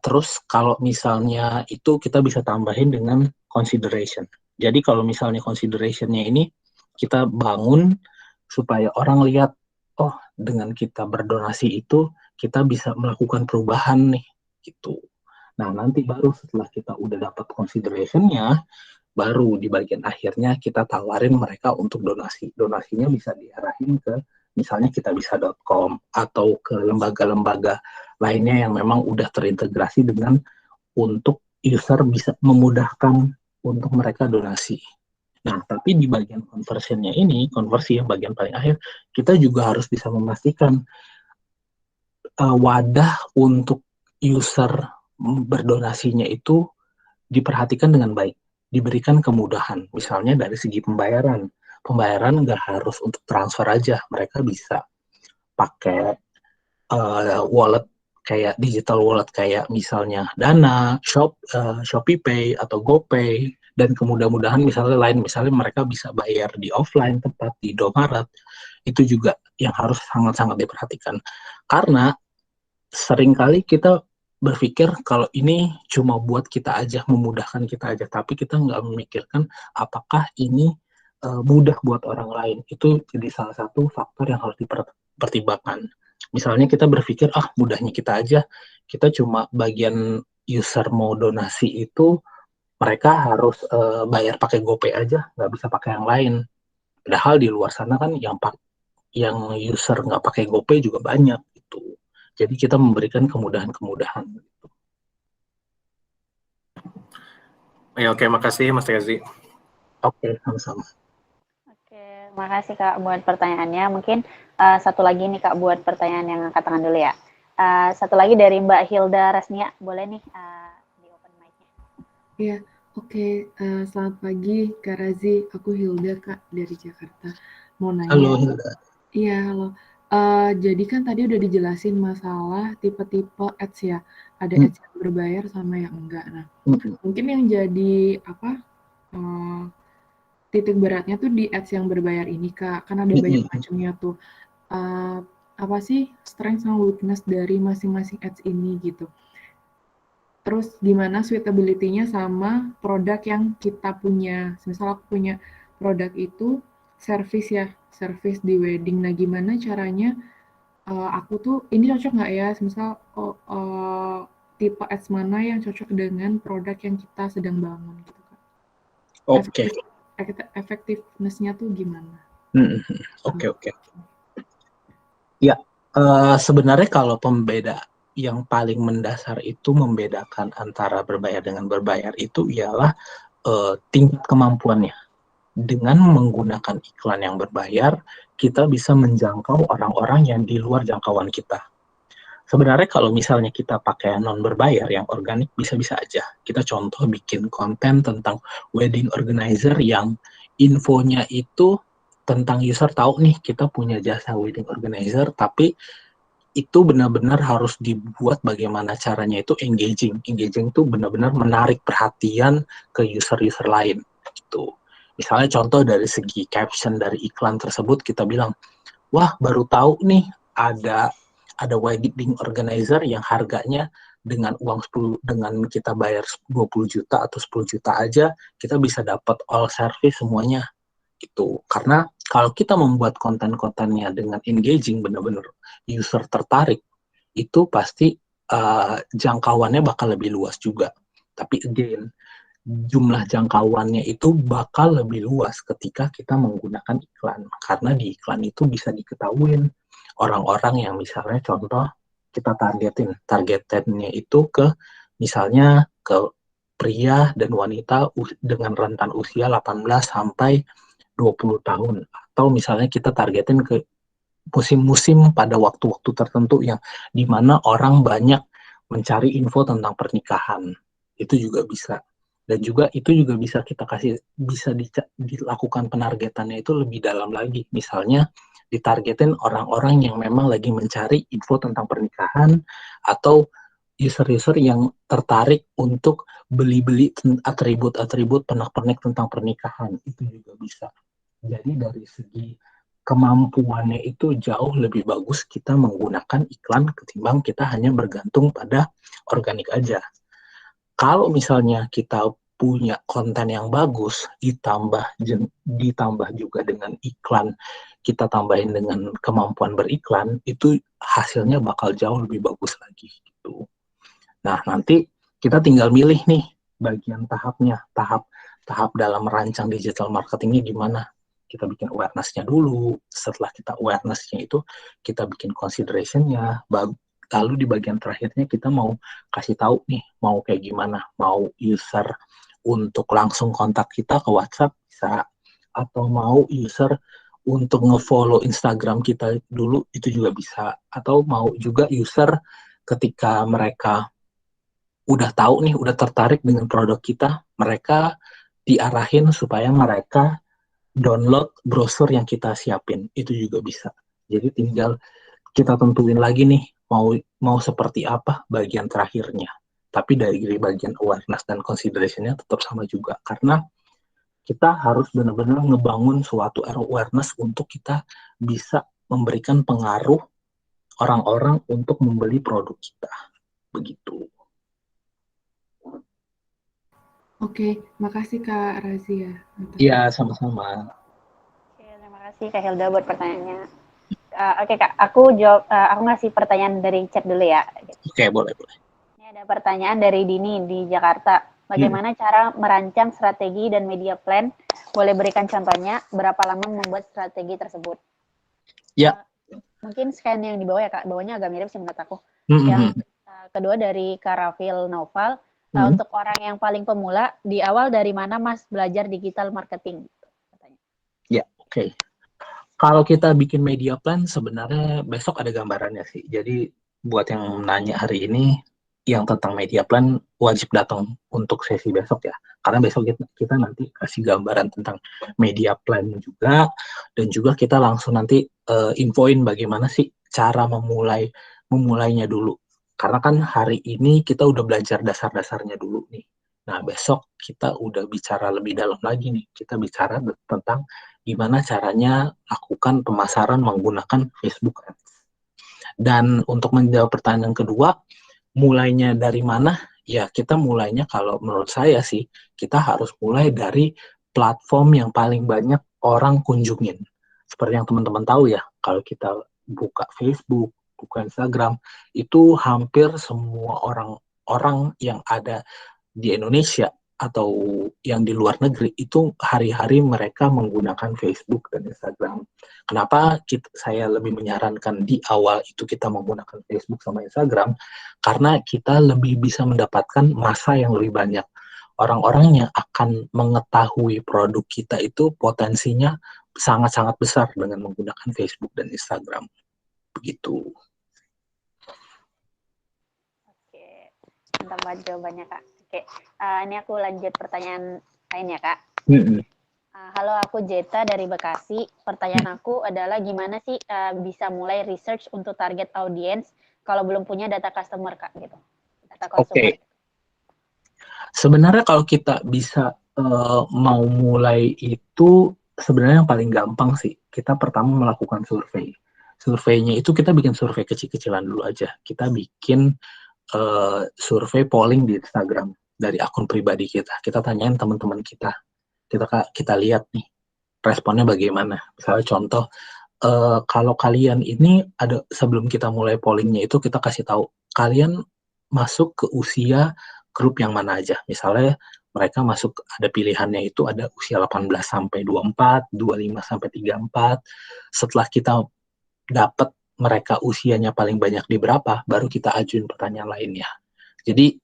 terus kalau misalnya itu kita bisa tambahin dengan consideration. Jadi kalau misalnya considerationnya ini kita bangun supaya orang lihat, oh dengan kita berdonasi itu kita bisa melakukan perubahan nih gitu. Nah nanti baru setelah kita udah dapat considerationnya, baru di bagian akhirnya kita tawarin mereka untuk donasi. Donasinya bisa diarahin ke misalnya kitabisa.com atau ke lembaga-lembaga lainnya yang memang udah terintegrasi dengan untuk user bisa memudahkan untuk mereka donasi. Nah, tapi di bagian conversionnya ini, konversi yang bagian paling akhir, kita juga harus bisa memastikan wadah untuk user berdonasinya itu diperhatikan dengan baik, diberikan kemudahan. Misalnya dari segi pembayaran, pembayaran nggak harus untuk transfer aja, mereka bisa pakai wallet kayak digital wallet kayak misalnya Dana, Shopee Pay atau GoPay, dan kemudahan misalnya lain, misalnya mereka bisa bayar di offline tempat di Indomaret, itu juga yang harus sangat-sangat diperhatikan. Karena seringkali kita berpikir kalau ini cuma buat kita aja, memudahkan kita aja, tapi kita nggak memikirkan apakah ini mudah buat orang lain. Itu jadi salah satu faktor yang harus dipertimbangkan. Misalnya kita berpikir, mudahnya kita aja, kita cuma bagian user mau donasi itu, mereka harus bayar pakai GoPay aja, nggak bisa pakai yang lain. Padahal di luar sana kan yang user nggak pakai GoPay juga banyak gitu. Jadi kita memberikan kemudahan-kemudahan. Ya, oke, makasih Mas Rezi. Oke, sama-sama. Oke, makasih Kak buat pertanyaannya. Mungkin satu lagi nih Kak buat pertanyaan yang angkat tangan dulu ya. Satu lagi dari Mbak Hilda Rasnia, boleh nih di open mic-nya. Iya, oke. Selamat pagi Kak Razi, aku Hilda Kak dari Jakarta. Mau nanya. Halo Hilda. Iya, halo. Jadi kan tadi udah dijelasin masalah tipe-tipe ads ya. Ada ads yang berbayar sama yang enggak. Nah, mungkin yang jadi titik beratnya tuh di ads yang berbayar ini Kak. Kan ada banyak macamnya tuh. Apa sih strength sama weakness dari masing-masing ads ini gitu. Terus gimana suitability-nya sama produk yang kita punya. Misal aku punya produk itu service ya, service di wedding. Nah gimana caranya aku tuh ini cocok nggak ya? Misal tipe ads mana yang cocok dengan produk yang kita sedang bangun gitu kan? Oke. Effectiveness-nya tuh gimana? Oke. Ya, sebenarnya kalau pembeda yang paling mendasar itu membedakan antara berbayar dengan berbayar itu ialah tingkat kemampuannya. Dengan menggunakan iklan yang berbayar, kita bisa menjangkau orang-orang yang di luar jangkauan kita. Sebenarnya kalau misalnya kita pakai non berbayar yang organik, bisa-bisa aja. Kita contoh bikin konten tentang wedding organizer yang infonya itu tentang user tahu nih kita punya jasa wedding organizer, tapi itu benar-benar harus dibuat bagaimana caranya itu engaging. Engaging itu benar-benar menarik perhatian ke user-user lain. Gitu. Misalnya contoh dari segi caption dari iklan tersebut, kita bilang, wah baru tahu nih ada wedding organizer yang harganya dengan uang 10, dengan kita bayar 20 juta atau 10 juta aja, kita bisa dapat all service semuanya. Gitu. Karena kalau kita membuat konten-kontennya dengan engaging, benar-benar user tertarik, itu pasti jangkauannya bakal lebih luas juga. Tapi again, jumlah jangkauannya itu bakal lebih luas ketika kita menggunakan iklan. Karena di iklan itu bisa diketahui orang-orang yang misalnya contoh kita targetinnya itu ke misalnya ke pria dan wanita dengan rentan usia 18 sampai 20 tahun. Atau misalnya kita targetin ke musim-musim pada waktu-waktu tertentu yang dimana orang banyak mencari info tentang pernikahan. Itu juga bisa. Dan juga itu juga bisa kita bisa dilakukan penargetannya itu lebih dalam lagi. Misalnya ditargetin orang-orang yang memang lagi mencari info tentang pernikahan atau user-user yang tertarik untuk beli-beli atribut-atribut pernak-pernik tentang pernikahan. Itu juga bisa. Jadi dari segi kemampuannya itu jauh lebih bagus kita menggunakan iklan ketimbang kita hanya bergantung pada organik aja. Kalau misalnya kita punya konten yang bagus ditambah juga dengan iklan, kita tambahin dengan kemampuan beriklan, itu hasilnya bakal jauh lebih bagus lagi gitu. Nah, nanti kita tinggal milih nih bagian tahapnya, tahap dalam merancang digital marketingnya gimana. Kita bikin awareness-nya dulu, setelah kita awareness-nya itu kita bikin consideration-nya, lalu di bagian terakhirnya kita mau kasih tahu nih mau kayak gimana, mau user untuk langsung kontak kita ke WhatsApp bisa, atau mau user untuk nge-follow Instagram kita dulu itu juga bisa, atau mau juga user ketika mereka udah tahu nih, udah tertarik dengan produk kita, mereka diarahin supaya mereka download brosur yang kita siapin, itu juga bisa. Jadi tinggal kita tentuin lagi nih mau seperti apa bagian terakhirnya. Tapi dari bagian awareness dan consideration-nya tetap sama juga, karena kita harus benar-benar ngebangun suatu awareness untuk kita bisa memberikan pengaruh orang-orang untuk membeli produk kita. Begitu. Oke, makasih Kak Razia. Iya, sama-sama. Oke, terima kasih Kak Hilda buat pertanyaannya. Oke Kak, aku ngasih pertanyaan dari chat dulu ya. Oke, boleh. Ini ada pertanyaan dari Dini di Jakarta. Bagaimana cara merancang strategi dan media plan? Boleh berikan contohnya, berapa lama membuat strategi tersebut? Ya. Mungkin scan yang di bawah ya Kak, bawahnya agak mirip sih menurut aku. Yang kedua dari Karafil Noval, untuk orang yang paling pemula, di awal dari mana Mas belajar digital marketing? Ya, oke. Kalau kita bikin media plan, sebenarnya besok ada gambarannya sih. Jadi buat yang nanya hari ini, yang tentang media plan wajib datang untuk sesi besok ya. Karena besok kita nanti kasih gambaran tentang media plan juga, dan juga kita langsung nanti infoin bagaimana sih cara memulainya dulu. Karena kan hari ini kita udah belajar dasar-dasarnya dulu nih. Nah, besok kita udah bicara lebih dalam lagi nih. Kita bicara tentang gimana caranya lakukan pemasaran menggunakan Facebook Ads. Dan untuk menjawab pertanyaan kedua, mulainya dari mana? Ya, kita mulainya kalau menurut saya sih, kita harus mulai dari platform yang paling banyak orang kunjungin. Seperti yang teman-teman tahu ya, kalau kita buka Facebook, buka Instagram, itu hampir semua orang yang ada di Indonesia atau yang di luar negeri itu hari-hari mereka menggunakan Facebook dan Instagram. Kenapa saya lebih menyarankan di awal itu kita menggunakan Facebook sama Instagram? Karena kita lebih bisa mendapatkan massa yang lebih banyak. Orang-orang yang akan mengetahui produk kita itu potensinya sangat-sangat besar dengan menggunakan Facebook dan Instagram. Begitu. Oke, mantap banget jawabannya Kak. Oke, ini aku lanjut pertanyaan lain ya Kak. Halo, aku Jeta dari Bekasi. Pertanyaan aku adalah gimana sih bisa mulai research untuk target audience kalau belum punya data customer Kak gitu. Data consumer. Oke. Sebenarnya kalau kita bisa mau mulai itu sebenarnya yang paling gampang sih. Kita pertama melakukan survei. Surveinya itu kita bikin survei kecil-kecilan dulu aja. Kita bikin survei polling di Instagram dari akun pribadi kita. Kita tanyain teman-teman kita. Kita lihat nih responnya bagaimana. Misalnya contoh, kalau kalian ini ada sebelum kita mulai pollingnya itu kita kasih tahu kalian masuk ke usia grup yang mana aja. Misalnya mereka masuk ada pilihannya itu ada usia 18 sampai 24, 25 sampai 34. Setelah kita dapat mereka usianya paling banyak di berapa, baru kita ajuin pertanyaan lainnya. Jadi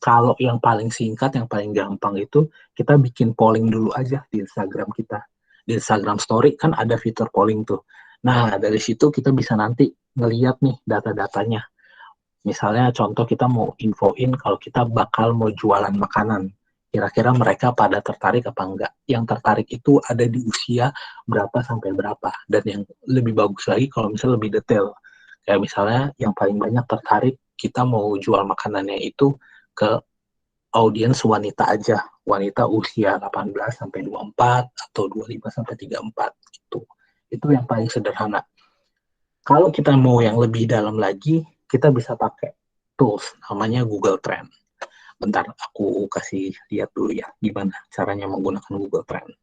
kalau yang paling singkat, yang paling gampang itu kita bikin polling dulu aja di Instagram kita. Di Instagram Story kan ada fitur polling tuh. Nah, dari situ kita bisa nanti ngeliat nih data-datanya. Misalnya contoh kita mau infoin kalau kita bakal mau jualan makanan. Kira-kira mereka pada tertarik apa enggak. Yang tertarik itu ada di usia berapa sampai berapa. Dan yang lebih bagus lagi kalau misalnya lebih detail. Kayak misalnya yang paling banyak tertarik kita mau jual makanannya itu ke audiens wanita aja. Wanita usia 18 sampai 24 atau 25 sampai 34 gitu. Itu yang paling sederhana. Kalau kita mau yang lebih dalam lagi, kita bisa pakai tools namanya Google Trend. Bentar, aku kasih lihat dulu ya gimana caranya menggunakan Google Trend.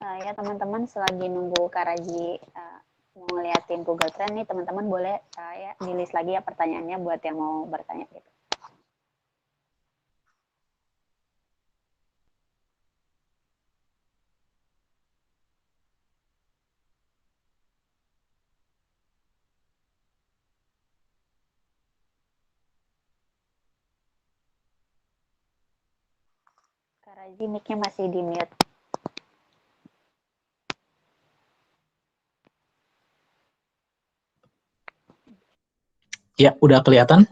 Ya teman-teman, selagi nunggu Kak Raji mau ngeliatin Google Trend nih, teman-teman boleh ya di list lagi ya pertanyaannya buat yang mau bertanya gitu. Kak Raji mic-nya masih di mute. Ya, udah kelihatan?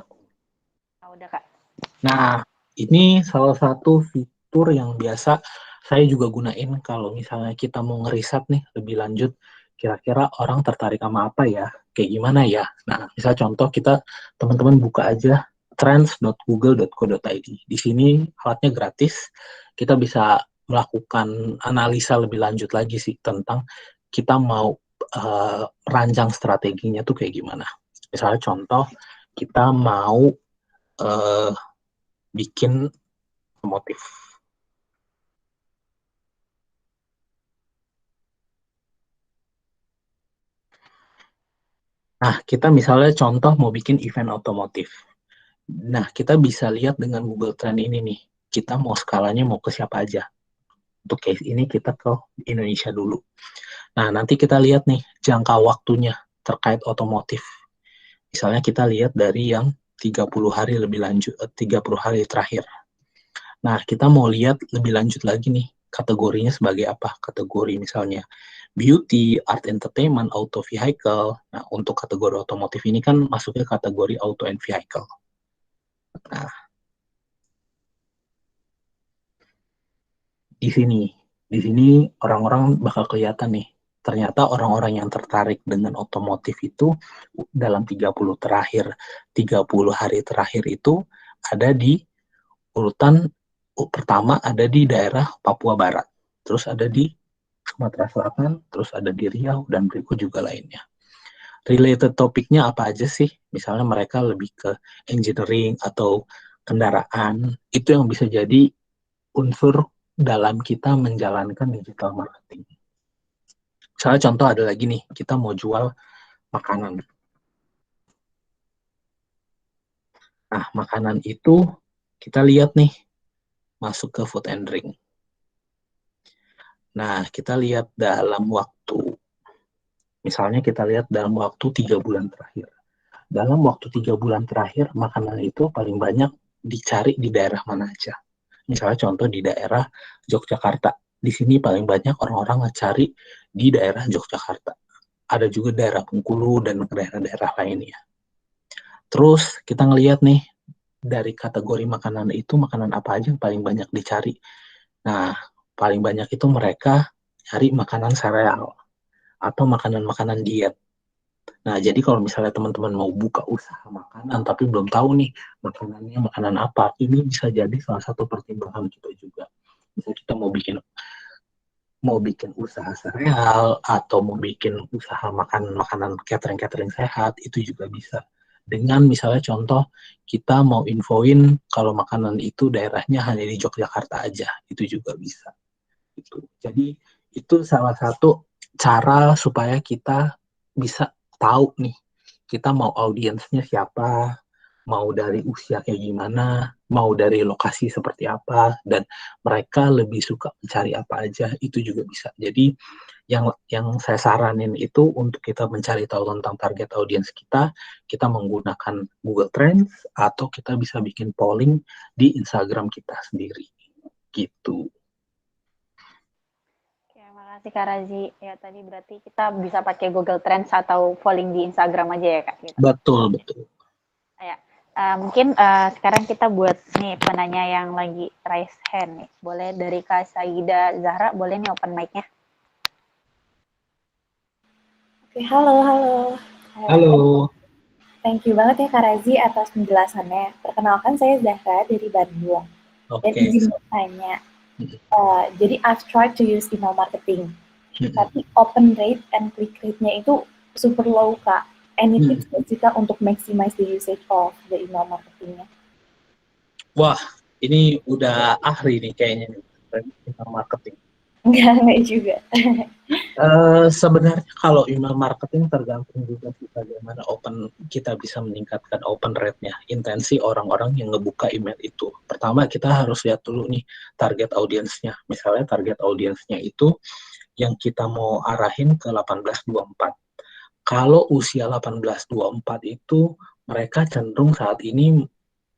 Udah Kak. Nah, ini salah satu fitur yang biasa saya juga gunain kalau misalnya kita mau ngeriset nih lebih lanjut, kira-kira orang tertarik sama apa ya, kayak gimana ya. Nah, misal contoh kita teman-teman buka aja trends.google.co.id. Di sini alatnya gratis, kita bisa melakukan analisa lebih lanjut lagi sih tentang kita mau rancang strateginya tuh kayak gimana. Misalnya contoh kita mau bikin motif. Nah, kita misalnya contoh mau bikin event otomotif. Nah, kita bisa lihat dengan Google Trend ini nih, kita mau skalanya mau ke siapa aja. Untuk case ini kita ke Indonesia dulu. Nah, nanti kita lihat nih jangka waktunya terkait otomotif. Misalnya kita lihat dari yang 30 hari lebih lanjut, 30 hari terakhir. Nah, kita mau lihat lebih lanjut lagi nih, kategorinya sebagai apa? Kategori misalnya beauty, art entertainment, auto vehicle. Nah, untuk kategori otomotif ini kan masuknya kategori auto and vehicle. Nah, di sini orang-orang bakal kelihatan nih. Ternyata orang-orang yang tertarik dengan otomotif itu dalam 30 hari terakhir itu ada di urutan pertama ada di daerah Papua Barat. Terus ada di Sumatera Selatan, terus ada di Riau, dan berikut juga lainnya. Related topiknya apa aja sih? Misalnya mereka lebih ke engineering atau kendaraan, itu yang bisa jadi unsur dalam kita menjalankan digital marketing. Misalnya contoh ada lagi nih, kita mau jual makanan. Nah, makanan itu kita lihat nih, masuk ke food and drink. Nah, kita lihat dalam waktu, misalnya kita lihat dalam waktu 3 bulan terakhir. Dalam waktu 3 bulan terakhir, makanan itu paling banyak dicari di daerah mana aja. Misalnya contoh di daerah Yogyakarta. Di sini paling banyak orang-orang ngecari di daerah Yogyakarta. Ada juga daerah Bengkulu dan daerah-daerah lainnya. Terus kita ngelihat nih, dari kategori makanan itu, makanan apa aja yang paling banyak dicari. Nah, paling banyak itu mereka cari makanan sereal atau makanan-makanan diet. Nah, jadi kalau misalnya teman-teman mau buka usaha makanan tapi belum tahu nih makanannya makanan apa, ini bisa jadi salah satu pertimbangan kita juga. Misalnya kita mau bikin usaha sereal atau mau bikin usaha makan makanan catering sehat, itu juga bisa. dengan misalnya contoh kita mau infoin kalau makanan itu daerahnya hanya di Yogyakarta aja, itu juga bisa. Gitu. Jadi itu salah satu cara supaya kita bisa tahu nih, kita mau audiensnya siapa, mau dari usia kayak gimana, mau dari lokasi seperti apa, dan mereka lebih suka mencari apa aja, itu juga bisa. Jadi yang saya saranin itu untuk kita mencari tahu tentang target audiens kita menggunakan Google Trends atau kita bisa bikin polling di Instagram kita sendiri. Gitu. Makasih Kak Razi. Ya tadi berarti kita bisa pakai Google Trends atau polling di Instagram aja ya Kak. Gitu. Betul. Ya, mungkin sekarang kita buat nih penanya yang lagi raise hand nih. Boleh dari Kak Saida Zahra, boleh nih open mic-nya. Oke, halo. Halo. Thank you banget ya Kak Razi atas penjelasannya. Perkenalkan saya Zahra dari Bandung. Dan izin bertanya, jadi I've tried to use email marketing, tapi open rate and click rate-nya itu super low Kak. Any tips Kak untuk maximize the usage of the email marketing-nya? Wah, ini udah ahli nih kayaknya email marketing. Enggak juga. Sebenarnya kalau email marketing tergantung juga sih bagaimana kita bisa meningkatkan open rate-nya, intensi orang-orang yang ngebuka email itu. Pertama kita harus lihat dulu nih target audiensnya. Misalnya target audiensnya itu yang kita mau arahin ke 18-24. Kalau usia 18-24 itu mereka cenderung saat ini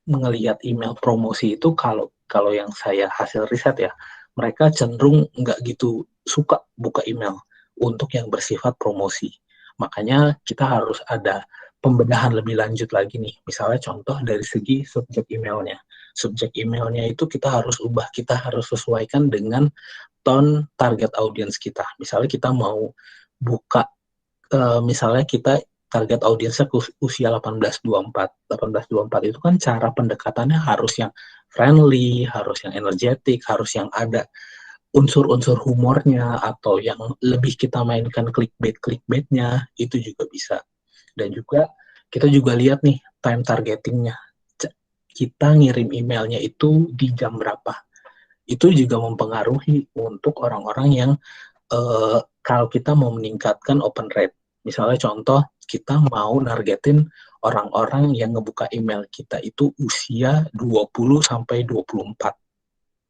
melihat email promosi itu kalau yang saya hasil riset ya, mereka cenderung nggak gitu suka buka email untuk yang bersifat promosi. Makanya kita harus ada pembedahan lebih lanjut lagi nih. Misalnya contoh dari segi subjek emailnya. Subjek emailnya itu kita harus ubah, kita harus sesuaikan dengan tone target audience kita. Misalnya kita mau buka, misalnya kita target audiensnya usia 18-24. 18-24 itu kan cara pendekatannya harus yang friendly, harus yang energetik, harus yang ada unsur-unsur humornya, atau yang lebih kita mainkan clickbait-clickbaitnya, itu juga bisa. Dan juga kita juga lihat nih time targetingnya. Kita ngirim emailnya itu di jam berapa. Itu juga mempengaruhi untuk orang-orang yang kalau kita mau meningkatkan open rate. Misalnya contoh, kita mau nargetin orang-orang yang ngebuka email kita itu usia 20-24.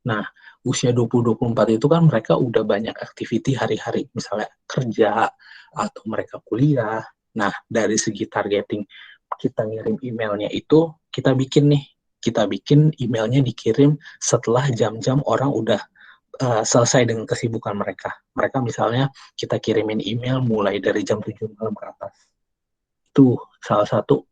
Nah, usia 20-24 itu kan mereka udah banyak aktiviti hari-hari, misalnya kerja, atau mereka kuliah. Nah, dari segi targeting, kita ngirim emailnya itu, kita bikin emailnya dikirim setelah jam-jam orang udah selesai dengan kesibukan mereka. Mereka misalnya kita kirimin email mulai dari jam 7 malam ke atas. Itu salah satu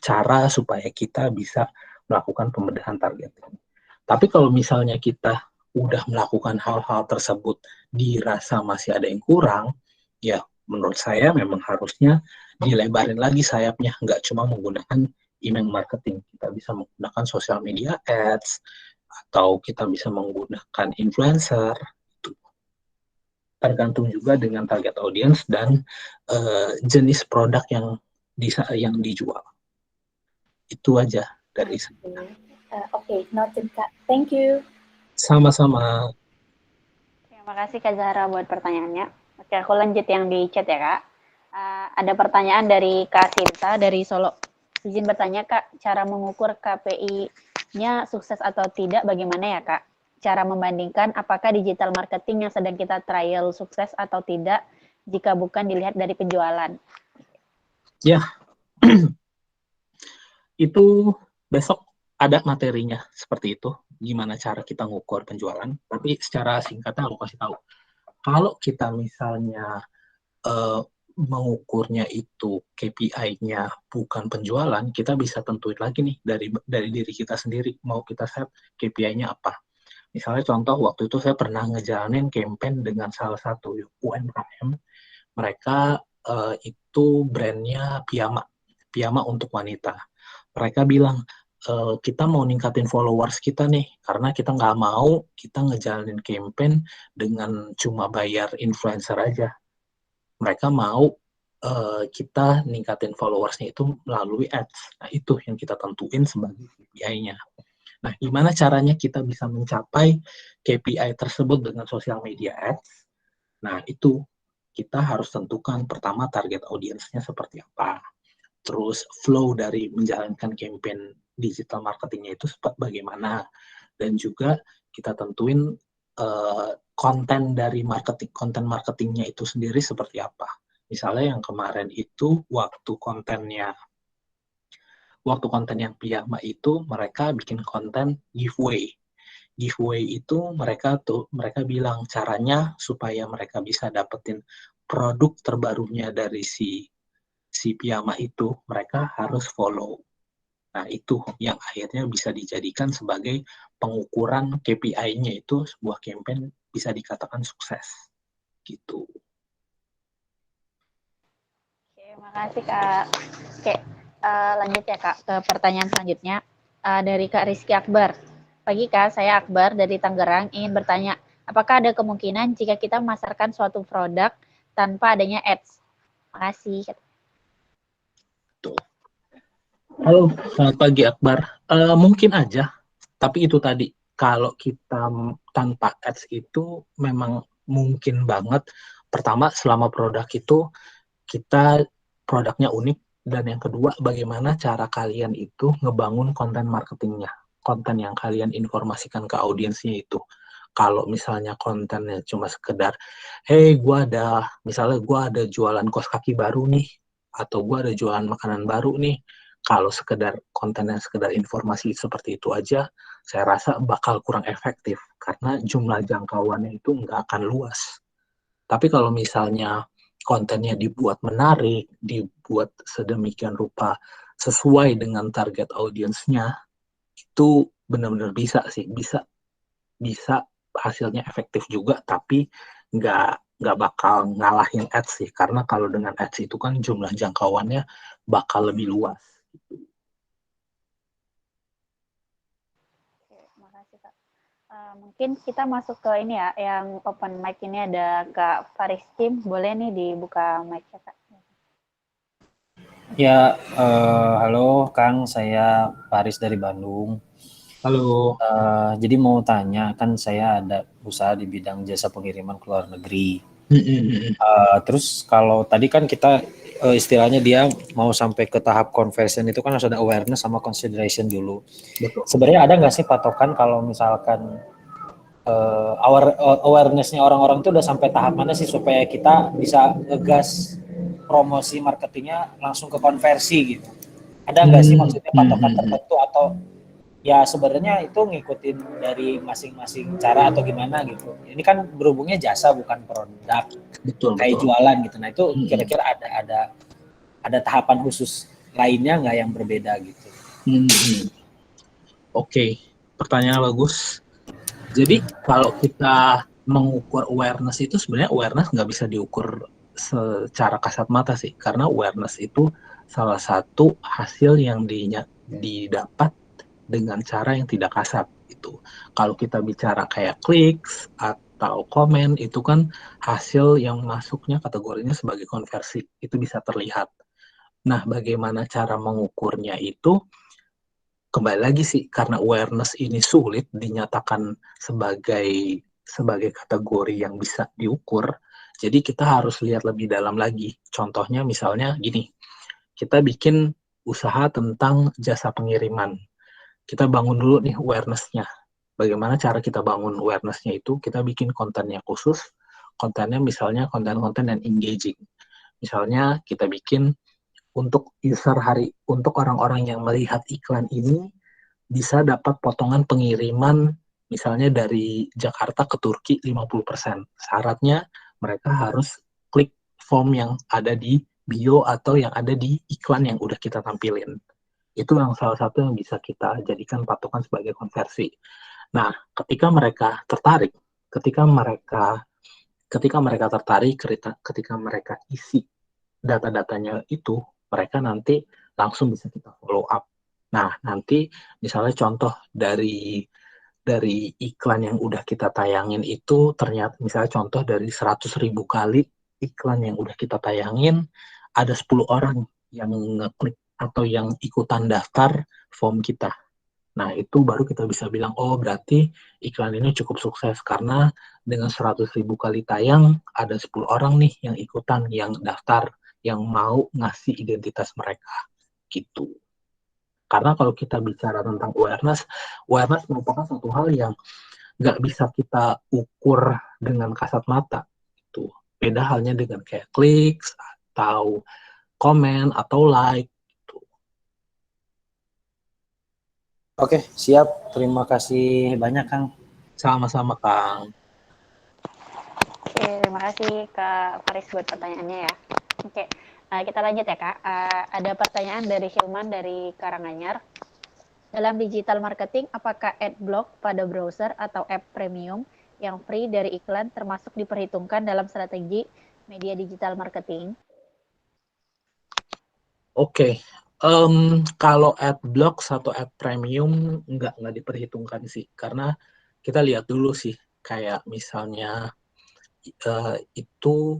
cara supaya kita bisa melakukan pembedahan targeting. Tapi kalau misalnya kita udah melakukan hal-hal tersebut dirasa masih ada yang kurang, ya menurut saya memang harusnya dilebarin lagi sayapnya, nggak cuma menggunakan email marketing. Kita bisa menggunakan social media ads, atau kita bisa menggunakan influencer. Itu tergantung juga dengan target audience dan jenis produk yang dijual. Itu aja dari saya. Oke, noted Kak. Thank you. Sama-sama. Terima kasih Kak Zahra buat pertanyaannya. Oke, aku lanjut yang di chat ya Kak. Ada pertanyaan dari Kak Sinta dari Solo. Izin bertanya Kak, cara mengukur KPI-nya sukses atau tidak bagaimana ya Kak? Cara membandingkan apakah digital marketing yang sedang kita trial sukses atau tidak jika bukan dilihat dari penjualan? Ya, itu besok ada materinya seperti itu. Gimana cara kita ngukur penjualan. Tapi secara singkatnya aku kasih tahu. Kalau kita misalnya mengukurnya itu KPI-nya bukan penjualan, kita bisa tentuin lagi nih dari diri kita sendiri mau kita set KPI-nya apa. Misalnya contoh waktu itu saya pernah ngejalanin campaign dengan salah satu UMKM. Mereka itu brandnya Piyama untuk wanita. Mereka bilang kita mau ningkatin followers kita nih, karena kita nggak mau kita ngejalanin campaign dengan cuma bayar influencer aja. Mereka mau kita ningkatin followersnya itu melalui ads. Nah, itu yang kita tentuin sebagai KPI-nya. Nah, gimana caranya kita bisa mencapai KPI tersebut dengan sosial media ads? Nah, itu kita harus tentukan pertama target audiensnya seperti apa. Terus flow dari menjalankan campaign digital marketingnya itu bagaimana. Dan juga kita tentuin konten dari konten marketingnya itu sendiri seperti apa. Misalnya yang kemarin itu waktu konten yang piyama itu mereka bikin konten giveaway. Giveaway itu mereka bilang caranya supaya mereka bisa dapetin produk terbarunya dari si piyama itu, mereka harus follow. Nah, itu yang akhirnya bisa dijadikan sebagai pengukuran KPI-nya itu sebuah campaign bisa dikatakan sukses. Gitu. Oke, makasih Kak. Oke, lanjut ya Kak ke pertanyaan selanjutnya dari Kak Rizky Akbar. Pagi Kak, saya Akbar dari Tangerang ingin bertanya, apakah ada kemungkinan jika kita memasarkan suatu produk tanpa adanya ads? Makasih. Tuh. Halo, selamat pagi Akbar. Mungkin aja, tapi itu tadi, kalau kita tanpa ads itu memang mungkin banget. Pertama, selama produk itu produknya unik, dan yang kedua, bagaimana cara kalian itu ngebangun konten marketingnya, konten yang kalian informasikan ke audiensnya itu. Kalau misalnya kontennya cuma sekedar, hey, misalnya gue ada jualan kaos kaki baru nih, atau gue ada jualan makanan baru nih, kalau kontennya sekedar informasi seperti itu aja, saya rasa bakal kurang efektif, karena jumlah jangkauannya itu nggak akan luas. Tapi kalau misalnya kontennya dibuat menarik, dibuat sedemikian rupa sesuai dengan target audiensnya, itu benar-benar bisa hasilnya efektif juga, tapi nggak bakal ngalahin ads sih, karena kalau dengan ads itu kan jumlah jangkauannya bakal lebih luas. Oke, makasih Kak. Mungkin kita masuk ke ini ya, yang open mic ini ada Kak Faris Kim, boleh nih dibuka mic-nya Kak. Ya, halo Kang, saya Faris dari Bandung. Halo. Jadi mau tanya, kan saya ada usaha di bidang jasa pengiriman ke luar negeri. Terus kalau tadi kan kita istilahnya dia mau sampai ke tahap conversion itu kan harus ada awareness sama consideration dulu. Betul. Sebenarnya ada nggak sih patokan kalau misalkan awareness-nya orang-orang itu udah sampai tahap mana sih supaya kita bisa ngegas promosi marketingnya langsung ke konversi gitu? Ada nggak sih maksudnya patokan tertentu, atau ya sebenarnya itu ngikutin dari masing-masing cara atau gimana gitu? Ini kan berhubungnya jasa bukan produk, kayak jualan gitu. Nah itu kira-kira ada tahapan khusus lainnya nggak yang berbeda gitu? Oke, pertanyaan bagus. Jadi kalau kita mengukur awareness itu, sebenarnya awareness nggak bisa diukur secara kasat mata sih, karena awareness itu salah satu hasil yang didapat dengan cara yang tidak kasat itu. Kalau kita bicara kayak clicks atau komen, itu kan hasil yang masuknya kategorinya sebagai konversi, itu bisa terlihat. Nah, bagaimana cara mengukurnya itu? Kembali lagi sih, karena awareness ini sulit dinyatakan sebagai kategori yang bisa diukur, jadi kita harus lihat lebih dalam lagi. Contohnya misalnya gini, kita bikin usaha tentang jasa pengiriman. Kita bangun dulu nih awareness-nya. Bagaimana cara kita bangun awareness-nya itu? Kita bikin kontennya khusus, kontennya misalnya konten-konten yang engaging. Misalnya kita bikin untuk orang-orang yang melihat iklan ini bisa dapat potongan pengiriman misalnya dari Jakarta ke Turki 50%. Syaratnya mereka harus klik form yang ada di bio atau yang ada di iklan yang udah kita tampilin. Itu yang salah satu yang bisa kita jadikan patokan sebagai konversi. Nah, ketika mereka tertarik, ketika mereka tertarik, ketika mereka isi data-datanya itu, mereka nanti langsung bisa kita follow up. Nah, nanti misalnya contoh dari iklan yang udah kita tayangin itu, ternyata misalnya contoh dari 100.000 kali iklan yang udah kita tayangin, ada 10 orang yang ngeklik atau yang ikutan daftar form kita. Nah, itu baru kita bisa bilang, oh berarti iklan ini cukup sukses karena dengan 100.000 kali tayang, ada 10 orang nih yang ikutan, yang daftar, yang mau ngasih identitas mereka. Gitu. Karena kalau kita bicara tentang awareness merupakan satu hal yang nggak bisa kita ukur dengan kasat mata. Gitu. Beda halnya dengan kayak clicks, atau komen, atau like. Oke, siap. Terima kasih banyak, Kang. Sama-sama, Kang. Oke, terima kasih Kak Faris buat pertanyaannya ya. Oke, kita lanjut ya Kak. Ada pertanyaan dari Hilman dari Karanganyar. Dalam digital marketing, apakah adblock pada browser atau app premium yang free dari iklan termasuk diperhitungkan dalam strategi media digital marketing? Oke. Kalau adblock atau ad premium nggak diperhitungkan sih, karena kita lihat dulu sih, kayak misalnya itu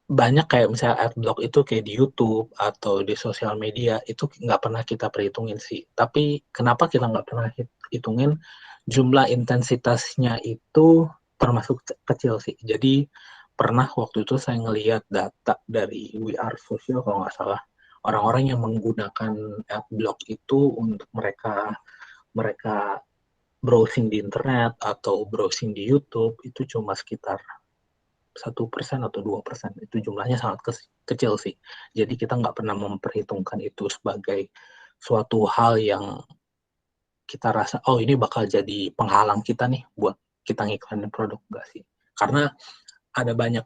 banyak kayak misalnya adblock itu kayak di YouTube atau di sosial media itu nggak pernah kita perhitungin sih. Tapi kenapa kita nggak pernah hitungin jumlah intensitasnya itu termasuk kecil sih. Jadi pernah waktu itu saya ngelihat data dari We Are Social kalau nggak salah, orang-orang yang menggunakan adblock itu untuk mereka browsing di internet atau browsing di YouTube itu cuma sekitar 1% atau 2%. Itu jumlahnya sangat kecil sih. Jadi kita nggak pernah memperhitungkan itu sebagai suatu hal yang kita rasa, oh ini bakal jadi penghalang kita nih buat kita ngiklanin produk, nggak sih. Karena ada banyak,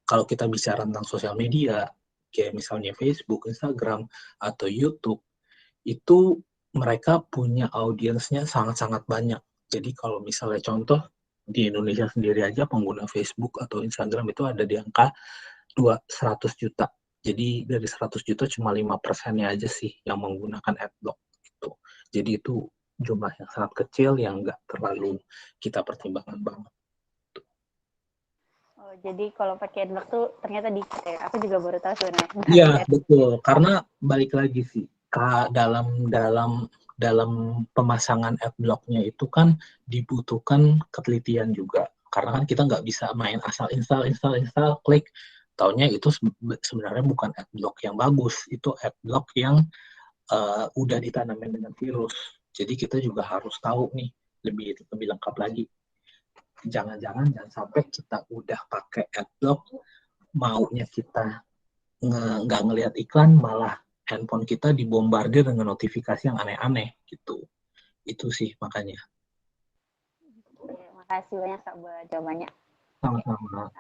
kalau kita bicara tentang sosial media, kayak misalnya Facebook, Instagram, atau YouTube, itu mereka punya audiensnya sangat-sangat banyak. Jadi kalau misalnya contoh, di Indonesia sendiri aja pengguna Facebook atau Instagram itu ada di angka 100 juta. Jadi dari 100 juta cuma 5%-nya aja sih yang menggunakan adblock gitu. Jadi itu jumlah yang sangat kecil yang nggak terlalu kita pertimbangkan banget. Oh, jadi kalau pakai adblock tuh ternyata dikit ya. Aku juga baru tahu sebenarnya. Iya, betul. Karena balik lagi sih, dalam pemasangan adblock-nya itu kan dibutuhkan ketelitian juga. Karena kan kita nggak bisa main asal install, klik. Taunya itu sebenarnya bukan adblock yang bagus, itu adblock yang udah ditanamin dengan virus. Jadi kita juga harus tahu nih lebih lengkap lagi. Jangan sampai kita udah pakai adblock, maunya kita nggak ngelihat iklan, malah handphone kita dibombardir dengan notifikasi yang aneh-aneh gitu. Itu sih makanya. Terima kasih banyak Kak buat jawabannya. Sama-sama.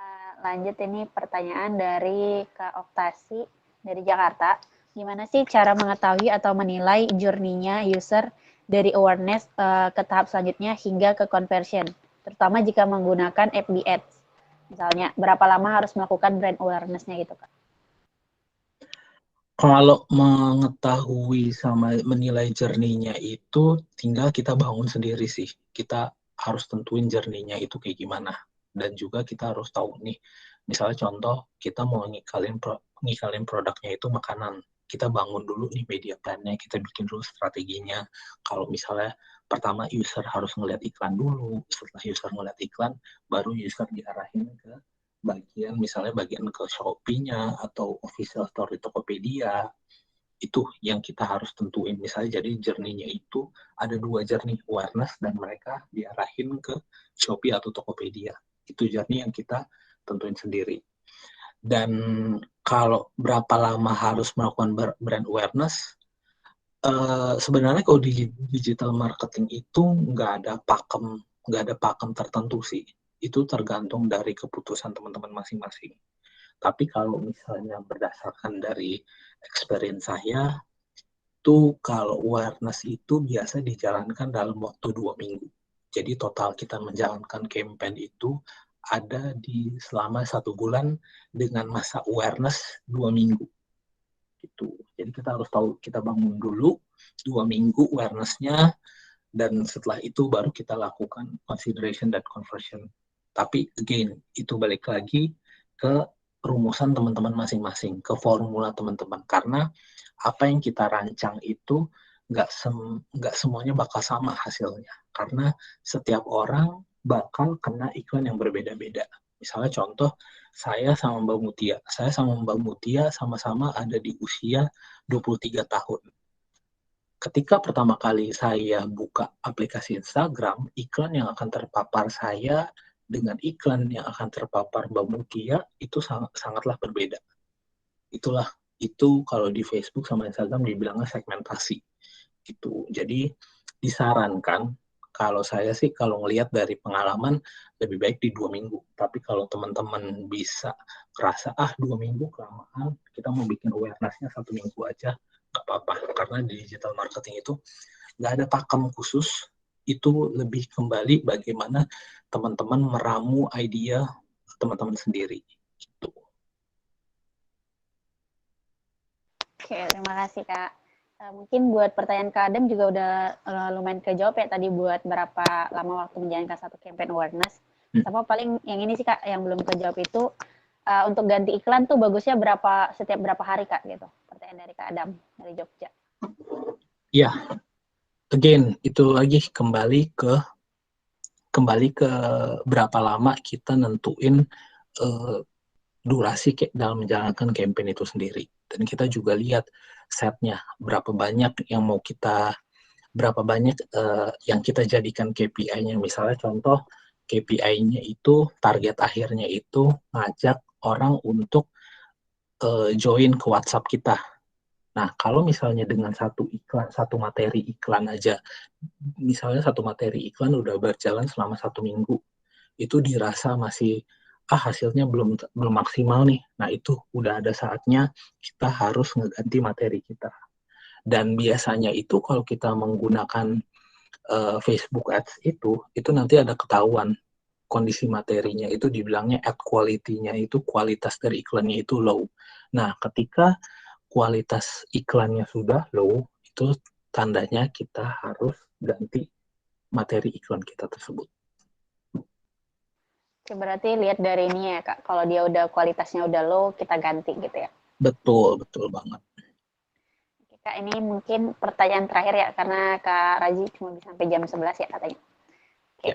Lanjut ini pertanyaan dari Kak Oktasi dari Jakarta. Gimana sih cara mengetahui atau menilai journey-nya user dari awareness ke tahap selanjutnya hingga ke conversion, terutama jika menggunakan FB Ads? Misalnya, berapa lama harus melakukan brand awareness-nya gitu Kak? Kalau mengetahui sama menilai journey-nya itu tinggal kita bangun sendiri sih. Kita harus tentuin journey-nya itu kayak gimana. Dan juga kita harus tahu nih, misalnya contoh kita mau ngikalin produknya itu makanan. Kita bangun dulu nih media plan-nya, kita bikin dulu strateginya. Kalau misalnya pertama user harus ngeliat iklan dulu, setelah user ngeliat iklan, baru user diarahin ke bagian ke Shopee-nya atau official store di Tokopedia. Itu yang kita harus tentuin. Misalnya jadi journey-nya itu ada 2 journey, awareness dan mereka diarahin ke Shopee atau Tokopedia. Itu journey yang kita tentuin sendiri. Dan kalau berapa lama harus melakukan brand awareness, sebenarnya kalau di digital marketing itu nggak ada pakem tertentu sih. Itu tergantung dari keputusan teman-teman masing-masing. Tapi kalau misalnya berdasarkan dari experience saya, itu kalau awareness itu biasa dijalankan dalam waktu 2 minggu. Jadi total kita menjalankan campaign itu ada di selama 1 bulan dengan masa awareness 2 minggu. Gitu. Jadi kita harus tahu, kita bangun dulu 2 minggu awareness-nya, dan setelah itu baru kita lakukan consideration dan conversion. Tapi again, itu balik lagi ke rumusan teman-teman masing-masing, ke formula teman-teman. Karena apa yang kita rancang itu nggak semuanya bakal sama hasilnya. Karena setiap orang bakal kena iklan yang berbeda-beda. Misalnya contoh, saya sama Mbak Mutia sama-sama ada di usia 23 tahun. Ketika pertama kali saya buka aplikasi Instagram, iklan yang akan terpapar saya dengan iklan yang akan terpapar Mbak Mutia itu sangatlah berbeda. Itu kalau di Facebook sama Instagram dibilangnya segmentasi. Gitu. Jadi disarankan, kalau saya sih kalau ngelihat dari pengalaman lebih baik di 2 minggu. Tapi kalau teman-teman bisa kerasa 2 minggu kelamaan, kita mau bikin awareness-nya 1 minggu aja, nggak apa-apa. Karena di digital marketing itu nggak ada pakem khusus, itu lebih kembali bagaimana teman-teman meramu ide teman-teman sendiri. Gitu. Oke, terima kasih Kak. Mungkin buat pertanyaan Kak Adam juga udah lumayan kejawab ya tadi buat berapa lama waktu menjalankan satu campaign awareness. Sama paling yang ini sih Kak, yang belum kejawab itu untuk ganti iklan tuh bagusnya setiap berapa hari Kak gitu. Pertanyaan dari Kak Adam dari Jogja. Ya, again itu lagi kembali ke berapa lama kita nentuin durasi dalam menjalankan campaign itu sendiri. Dan kita juga lihat setnya, berapa banyak yang kita jadikan KPI-nya. Misalnya contoh KPI-nya itu, target akhirnya itu ngajak orang untuk join ke WhatsApp kita. Nah, kalau misalnya dengan satu materi iklan aja, misalnya satu materi iklan udah berjalan selama 1 minggu, itu dirasa masih hasilnya belum maksimal nih. Nah, itu udah ada saatnya kita harus ngeganti materi kita. Dan biasanya itu kalau kita menggunakan Facebook Ads itu nanti ada ketahuan kondisi materinya itu dibilangnya ad quality-nya itu, kualitas dari iklannya itu low. Nah, ketika kualitas iklannya sudah low, itu tandanya kita harus ganti materi iklan kita tersebut. Oke, berarti lihat dari ini ya Kak, kalau dia udah kualitasnya udah low, kita ganti gitu ya? Betul banget. Oke, Kak, ini mungkin pertanyaan terakhir ya, karena Kak Razi cuma bisa sampai jam 11 ya katanya. Oke,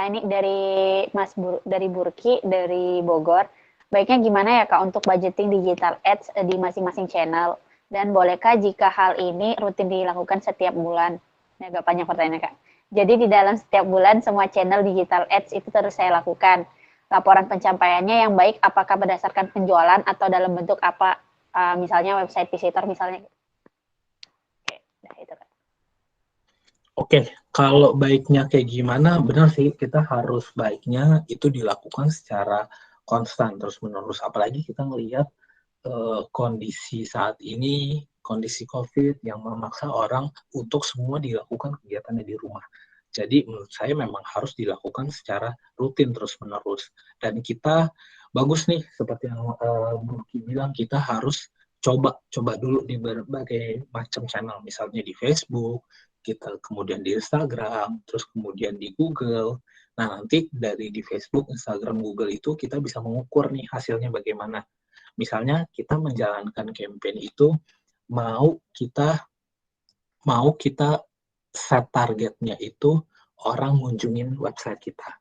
ini dari Burki, dari Bogor. Baiknya gimana ya Kak untuk budgeting digital ads di masing-masing channel? Dan bolehkah jika hal ini rutin dilakukan setiap bulan? Ini agak panjang pertanyaannya Kak. Jadi di dalam setiap bulan semua channel digital ads itu terus saya lakukan. Laporan pencapaiannya yang baik apakah berdasarkan penjualan atau dalam bentuk apa? Misalnya website visitor misalnya. Oke, nah itu Kak. Oke, kalau baiknya kayak gimana? Benar sih, kita harus baiknya itu dilakukan secara konstan terus-menerus. Apalagi kita ngelihat kondisi saat ini, kondisi COVID yang memaksa orang untuk semua dilakukan kegiatannya di rumah. Jadi menurut saya memang harus dilakukan secara rutin terus-menerus. Dan kita bagus nih, seperti yang Burki bilang, kita harus coba dulu di berbagai macam channel, misalnya di Facebook, kita kemudian di Instagram, terus kemudian di Google. Nah, nanti dari di Facebook, Instagram, Google itu kita bisa mengukur nih hasilnya bagaimana. Misalnya kita menjalankan campaign itu mau kita set targetnya itu orang ngunjungin website kita.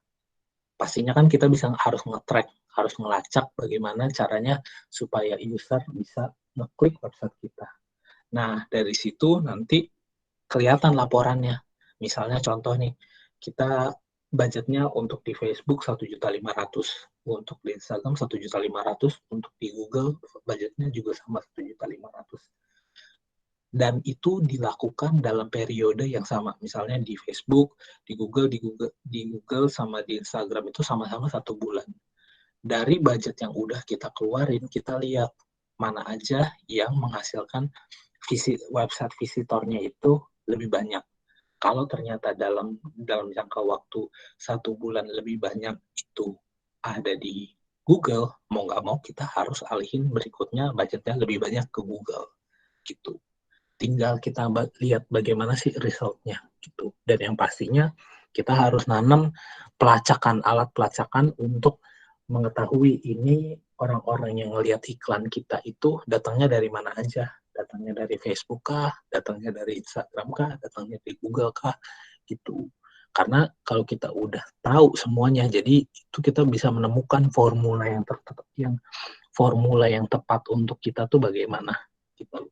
Pastinya kan kita harus nge-track, harus ngelacak bagaimana caranya supaya user bisa ngeklik website kita. Nah, dari situ nanti kelihatan laporannya. Misalnya contoh nih, kita budgetnya untuk di Facebook 1.500.000, untuk di Instagram 1.500.000, untuk di Google budgetnya juga sama 1.500.000. Dan itu dilakukan dalam periode yang sama. Misalnya di Facebook, di Google sama di Instagram itu sama-sama 1 bulan. Dari budget yang udah kita keluarin, kita lihat mana aja yang menghasilkan website visitornya itu lebih banyak. Kalau ternyata dalam jangka waktu 1 bulan lebih banyak itu ada di Google, mau nggak mau kita harus alihin berikutnya budgetnya lebih banyak ke Google gitu. Tinggal kita lihat bagaimana sih resultnya gitu. Dan yang pastinya kita harus nanam alat pelacakan untuk mengetahui ini orang-orang yang ngelihat iklan kita itu datangnya dari mana aja. Datangnya dari Facebook kah, datangnya dari Instagram kah, datangnya dari Google kah, gitu. Karena kalau kita udah tahu semuanya, jadi itu kita bisa menemukan formula yang tepat untuk kita tuh bagaimana, gitu.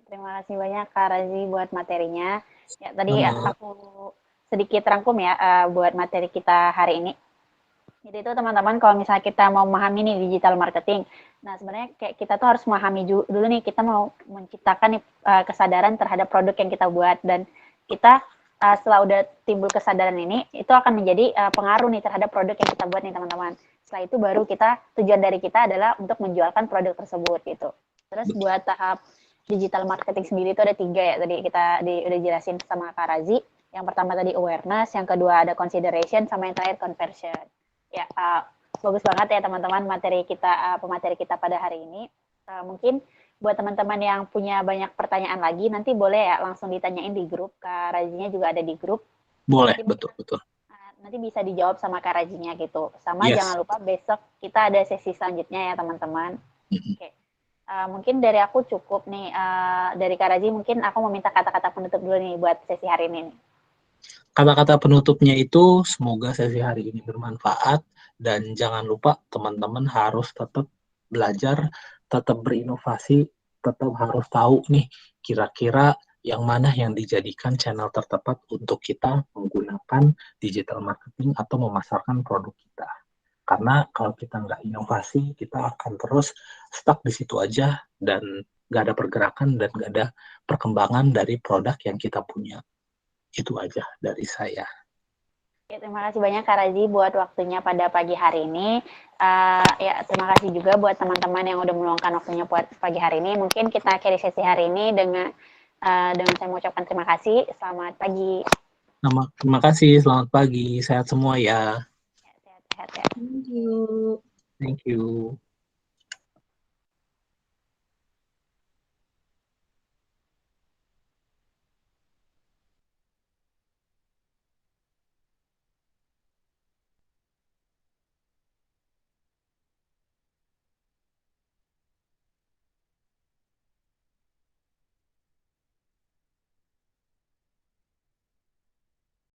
Terima kasih banyak Kak Razi buat materinya. Ya, tadi aku sedikit rangkum ya buat materi kita hari ini. Jadi itu teman-teman kalau misalnya kita mau memahami nih digital marketing, nah sebenarnya kayak kita tuh harus memahami dulu nih kita mau menciptakan nih kesadaran terhadap produk yang kita buat, dan kita setelah udah timbul kesadaran ini itu akan menjadi pengaruh nih terhadap produk yang kita buat nih teman-teman. Setelah itu baru tujuan dari kita adalah untuk menjualkan produk tersebut gitu. Terus buat tahap digital marketing sendiri itu ada 3 ya, tadi kita udah jelasin sama Kak Razi. Yang pertama tadi awareness, yang kedua ada consideration, sama yang terakhir conversion. Ya, bagus banget ya teman-teman pemateri kita pada hari ini. Mungkin buat teman-teman yang punya banyak pertanyaan lagi, nanti boleh ya langsung ditanyain di grup. Kak Razinya juga ada di grup. Boleh, betul. Nanti bisa dijawab sama Kak Razinya gitu. Sama jangan lupa besok kita ada sesi selanjutnya ya teman-teman. Oke. Mungkin dari aku cukup nih. Dari Kak Razi mungkin aku meminta kata-kata penutup dulu nih buat sesi hari ini nih. Kata-kata penutupnya itu semoga sesi hari ini bermanfaat, dan jangan lupa teman-teman harus tetap belajar, tetap berinovasi, tetap harus tahu nih kira-kira yang mana yang dijadikan channel tertepat untuk kita menggunakan digital marketing atau memasarkan produk kita. Karena kalau kita nggak inovasi, kita akan terus stuck di situ aja dan nggak ada pergerakan dan nggak ada perkembangan dari produk yang kita punya. Itu aja dari saya. Ya, terima kasih banyak Kak Razi buat waktunya pada pagi hari ini. Ya, terima kasih juga buat teman-teman yang udah meluangkan waktunya buat pagi hari ini. Mungkin kita akhiri sesi hari ini dengan saya mengucapkan terima kasih. Selamat pagi. Terima kasih, selamat pagi. Sehat semua ya. Sehat-sehat ya. Thank you. Thank you.